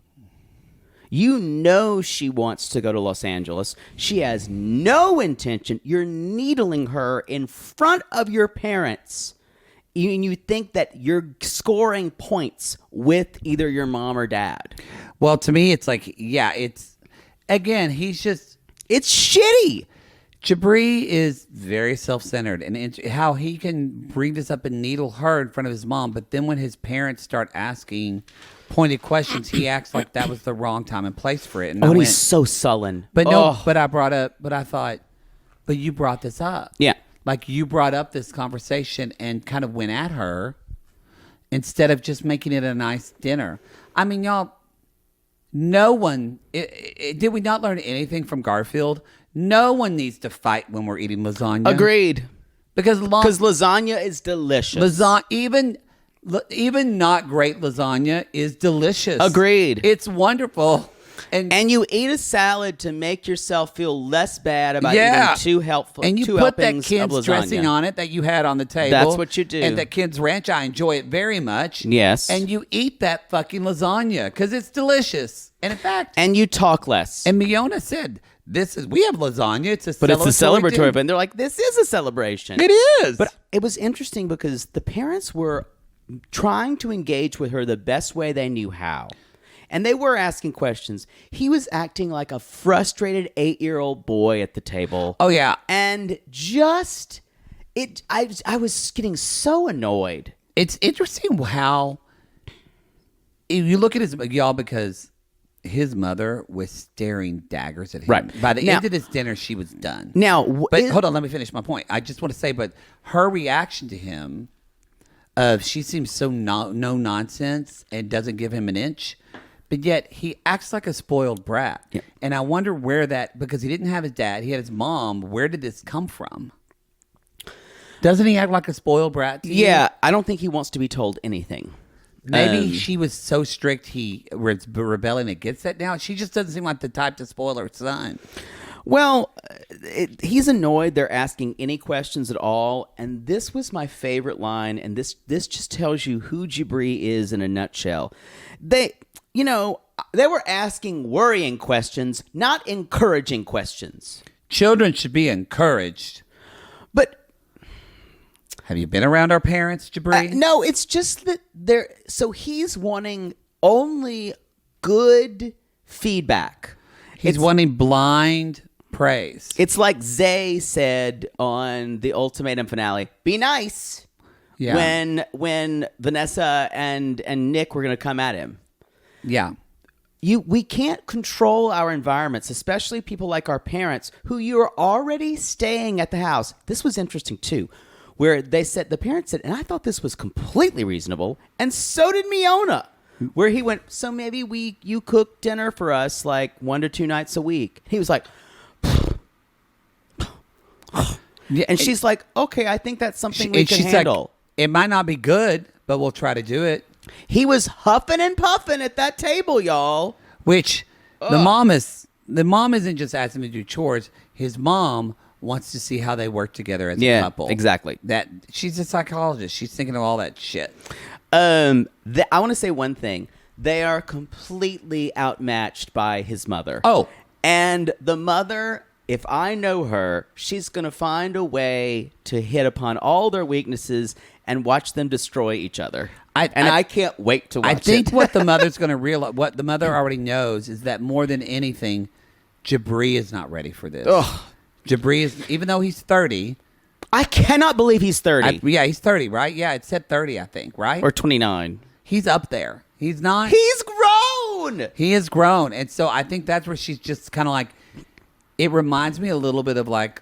Speaker 3: You know she wants to go to Los Angeles. She has no intention. You're needling her in front of your parents. And you think that you're scoring points with either your mom or dad.
Speaker 2: Well, to me, it's like, yeah, it's, again, he's just,
Speaker 3: it's shitty.
Speaker 2: Jibri is very self-centered, and how he can bring this up and needle her in front of his mom, but then when his parents start asking pointed questions, he acts like that was the wrong time and place for it. And
Speaker 3: he's so sullen.
Speaker 2: But I thought, but you brought this up.
Speaker 3: Yeah.
Speaker 2: Like you brought up this conversation and kind of went at her instead of just making it a nice dinner. I mean, y'all, no one, did we not learn anything from Garfield? No one needs to fight when we're eating lasagna.
Speaker 3: Agreed.
Speaker 2: Because
Speaker 3: lasagna is delicious.
Speaker 2: Even not great lasagna is delicious.
Speaker 3: Agreed.
Speaker 2: It's wonderful. And
Speaker 3: you eat a salad to make yourself feel less bad about eating two helpful.
Speaker 2: And you put that Ken's dressing on it that you had on the table.
Speaker 3: That's what you do.
Speaker 2: And that Ken's Ranch, I enjoy it very much.
Speaker 3: Yes.
Speaker 2: And you eat that fucking lasagna because it's delicious. And in fact,
Speaker 3: and you talk less.
Speaker 2: And Miona said, we have lasagna. It's a
Speaker 3: celebratory event. They're like, this is a celebration.
Speaker 2: It is.
Speaker 3: But it was interesting because the parents were trying to engage with her the best way they knew how. And they were asking questions. He was acting like a frustrated 8-year-old boy at the table.
Speaker 2: Oh, yeah.
Speaker 3: And I was getting so annoyed.
Speaker 2: It's interesting how you look at y'all, because his mother was staring daggers at him.
Speaker 3: Right.
Speaker 2: By the end of this dinner, she was done.
Speaker 3: Now,
Speaker 2: but hold on, let me finish my point. I just want to say, but her reaction to him, she seems so no nonsense and doesn't give him an inch. But yet he acts like a spoiled brat.
Speaker 3: Yeah.
Speaker 2: And I wonder where because he didn't have his dad, he had his mom. Where did this come from? Doesn't he act like a spoiled brat to you?
Speaker 3: Yeah, I don't think he wants to be told anything.
Speaker 2: Maybe she was so strict he was rebelling against that now. She just doesn't seem like the type to spoil her son.
Speaker 3: Well, he's annoyed they're asking any questions at all. And this was my favorite line. And this just tells you who Jibri is in a nutshell. They were asking worrying questions, not encouraging questions.
Speaker 2: Children should be encouraged.
Speaker 3: But
Speaker 2: have you been around our parents, Jibri?
Speaker 3: No, it's just that so he's wanting only good feedback.
Speaker 2: He's wanting blind praise.
Speaker 3: It's like Zay said on the ultimatum finale, be nice. Yeah. When Vanessa and Nick were going to come at him.
Speaker 2: Yeah.
Speaker 3: We can't control our environments, especially people like our parents who you are already staying at the house. This was interesting too, where the parents said, and I thought this was completely reasonable, and so did Miona, where he went, so maybe you cook dinner for us like 1 to 2 nights a week. He was like, yeah, and she's like, okay, I think that's something we can handle.
Speaker 2: Like, it might not be good, but we'll try to do it.
Speaker 3: He was huffing and puffing at that table, y'all.
Speaker 2: Which the mom isn't just asking him to do chores. His mom wants to see how they work together as a couple.
Speaker 3: Exactly.
Speaker 2: That she's a psychologist. She's thinking of all that shit.
Speaker 3: I want to say one thing. They are completely outmatched by his mother.
Speaker 2: Oh.
Speaker 3: And the mother, if I know her, she's going to find a way to hit upon all their weaknesses and watch them destroy each other. I can't wait to watch it.
Speaker 2: I think what the mother's going to realize, what the mother already knows, is that more than anything, Jibri is not ready for this.
Speaker 3: Ugh.
Speaker 2: Jibri is, even though he's 30.
Speaker 3: I cannot believe he's 30.
Speaker 2: Yeah, he's 30, right? Yeah, it said 30, I think, right?
Speaker 3: Or 29.
Speaker 2: He's up there. He's not.
Speaker 3: He's grown.
Speaker 2: He is grown. And so I think that's where she's just kind of like, it reminds me a little bit of like,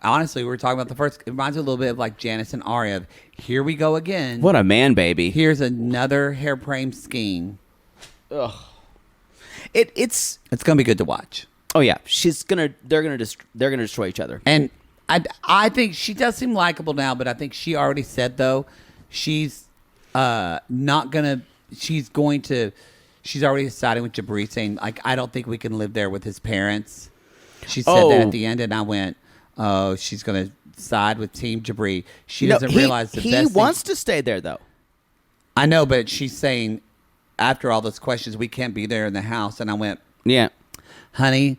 Speaker 2: honestly, we were talking about the first, it reminds me a little bit of like Janice and Aria. Here we go again.
Speaker 3: What a man baby.
Speaker 2: Here's another hairprane scheme.
Speaker 3: Ugh. It's
Speaker 2: going to be good to watch.
Speaker 3: Oh yeah, they're gonna destroy each other.
Speaker 2: And I think she does seem likable now, but I think she already said though she's not gonna. She's already decided with Jibri, saying like, I don't think we can live there with his parents. She said that at the end, and I went, oh, she's gonna side with Team Jibri. She doesn't realize the best.
Speaker 3: He wants to stay there though.
Speaker 2: I know, but she's saying after all those questions, we can't be there in the house. And I went,
Speaker 3: yeah,
Speaker 2: honey,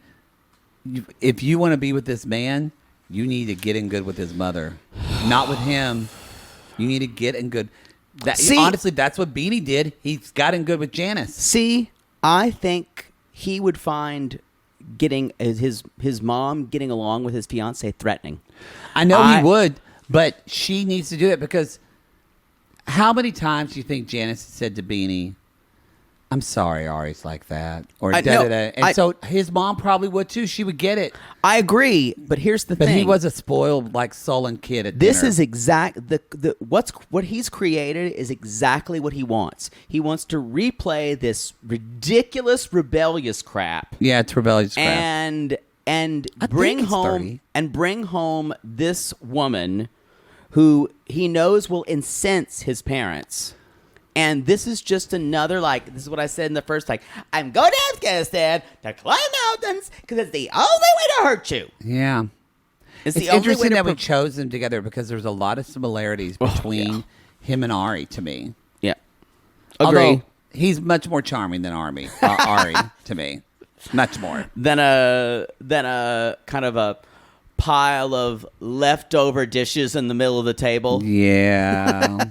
Speaker 2: if you want to be with this man, you need to get in good with his mother, not with him. You need to get in good. Honestly, that's what Bini did. He's got in good with Janice.
Speaker 3: See, I think he would find getting his mom getting along with his fiance threatening.
Speaker 2: I know he would, but she needs to do it because how many times do you think Janice said to Bini, I'm sorry, Ari's like that, or da-da-da. And so his mom probably would too. She would get it.
Speaker 3: I agree, but here's the thing.
Speaker 2: But he was a spoiled, like sullen kid at
Speaker 3: this
Speaker 2: dinner.
Speaker 3: Is what he's created is exactly what he wants. He wants to replay this ridiculous, rebellious crap.
Speaker 2: Yeah, it's rebellious crap.
Speaker 3: And bring home this woman who he knows will incense his parents. And this is just another, like, this is what I said in the first, like, I'm going to Afghanistan to climb mountains because it's the only way to hurt you.
Speaker 2: Yeah. It's interesting that we chose them together because there's a lot of similarities between him and Ari to me.
Speaker 3: Yeah.
Speaker 2: Agree. Although he's much more charming than Ari to me. Much more.
Speaker 3: Than a kind of a pile of leftover dishes in the middle of the table.
Speaker 2: Yeah.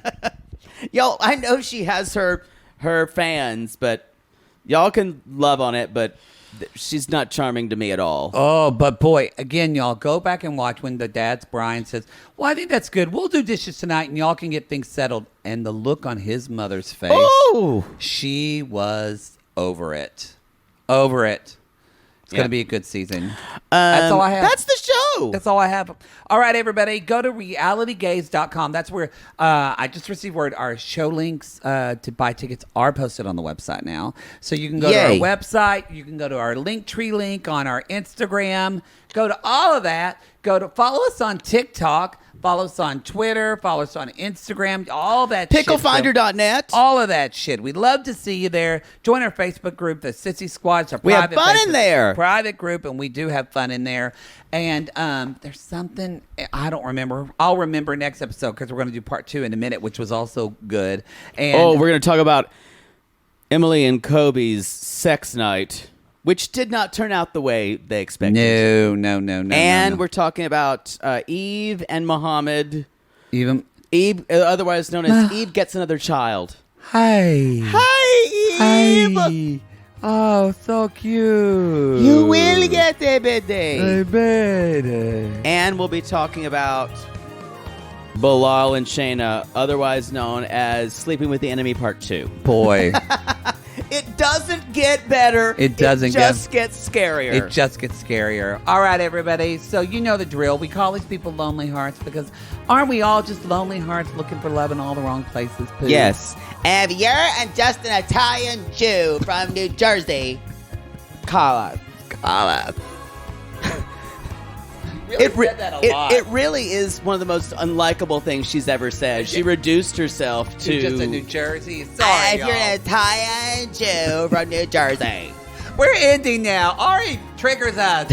Speaker 3: Yo, I know she has her fans, but y'all can love on it, but she's not charming to me at all.
Speaker 2: Oh, but boy, again, y'all, go back and watch when the dad's Brian says, well, I think that's good. We'll do dishes tonight, and y'all can get things settled. And the look on his mother's face, she was over it. Over it. It's going to be a good season. That's all I have.
Speaker 3: That's the show.
Speaker 2: That's all I have. All right, everybody, go to realitygaze.com. That's where I just received word our show links to buy tickets are posted on the website now. So you can go to our website. You can go to our Linktree link on our Instagram. Go to all of that. Follow us on TikTok. Follow us on Twitter. Follow us on Instagram. All that
Speaker 3: Picklefinder.net.
Speaker 2: All of that shit. We'd love to see you there. Join our Facebook group, the Sissy Squad. It's our
Speaker 3: we have fun in there.
Speaker 2: Private group, and we do have fun in there. And there's something I don't remember. I'll remember next episode because we're going to do part 2 in a minute, which was also good. And
Speaker 3: we're going to talk about Emily and Kobe's sex night, which did not turn out the way they expected.
Speaker 2: No.
Speaker 3: And we're talking about Eve and Mohamed. Eve, otherwise known as Eve Gets Another Child.
Speaker 2: Hi, Eve. Hi. Oh, so cute.
Speaker 3: You will get a baby.
Speaker 2: A baby.
Speaker 3: And we'll be talking about Bilal and Shaeeda, otherwise known as Sleeping with the Enemy Part 2.
Speaker 2: Boy.
Speaker 3: It doesn't get better.
Speaker 2: It doesn't.
Speaker 3: It just gets scarier.
Speaker 2: It just gets scarier. All right, everybody. So you know the drill. We call these people lonely hearts because aren't we all just lonely hearts looking for love in all the wrong places? Pooh?
Speaker 4: Yes. And if you're just an Italian Jew from New Jersey, call us.
Speaker 2: Call us.
Speaker 3: It really is one of the most unlikable things she's ever said. She reduced herself to
Speaker 2: just a New Jersey. Sorry,
Speaker 4: if you're an Italian Jew from New Jersey.
Speaker 2: We're ending now. Ari triggers us.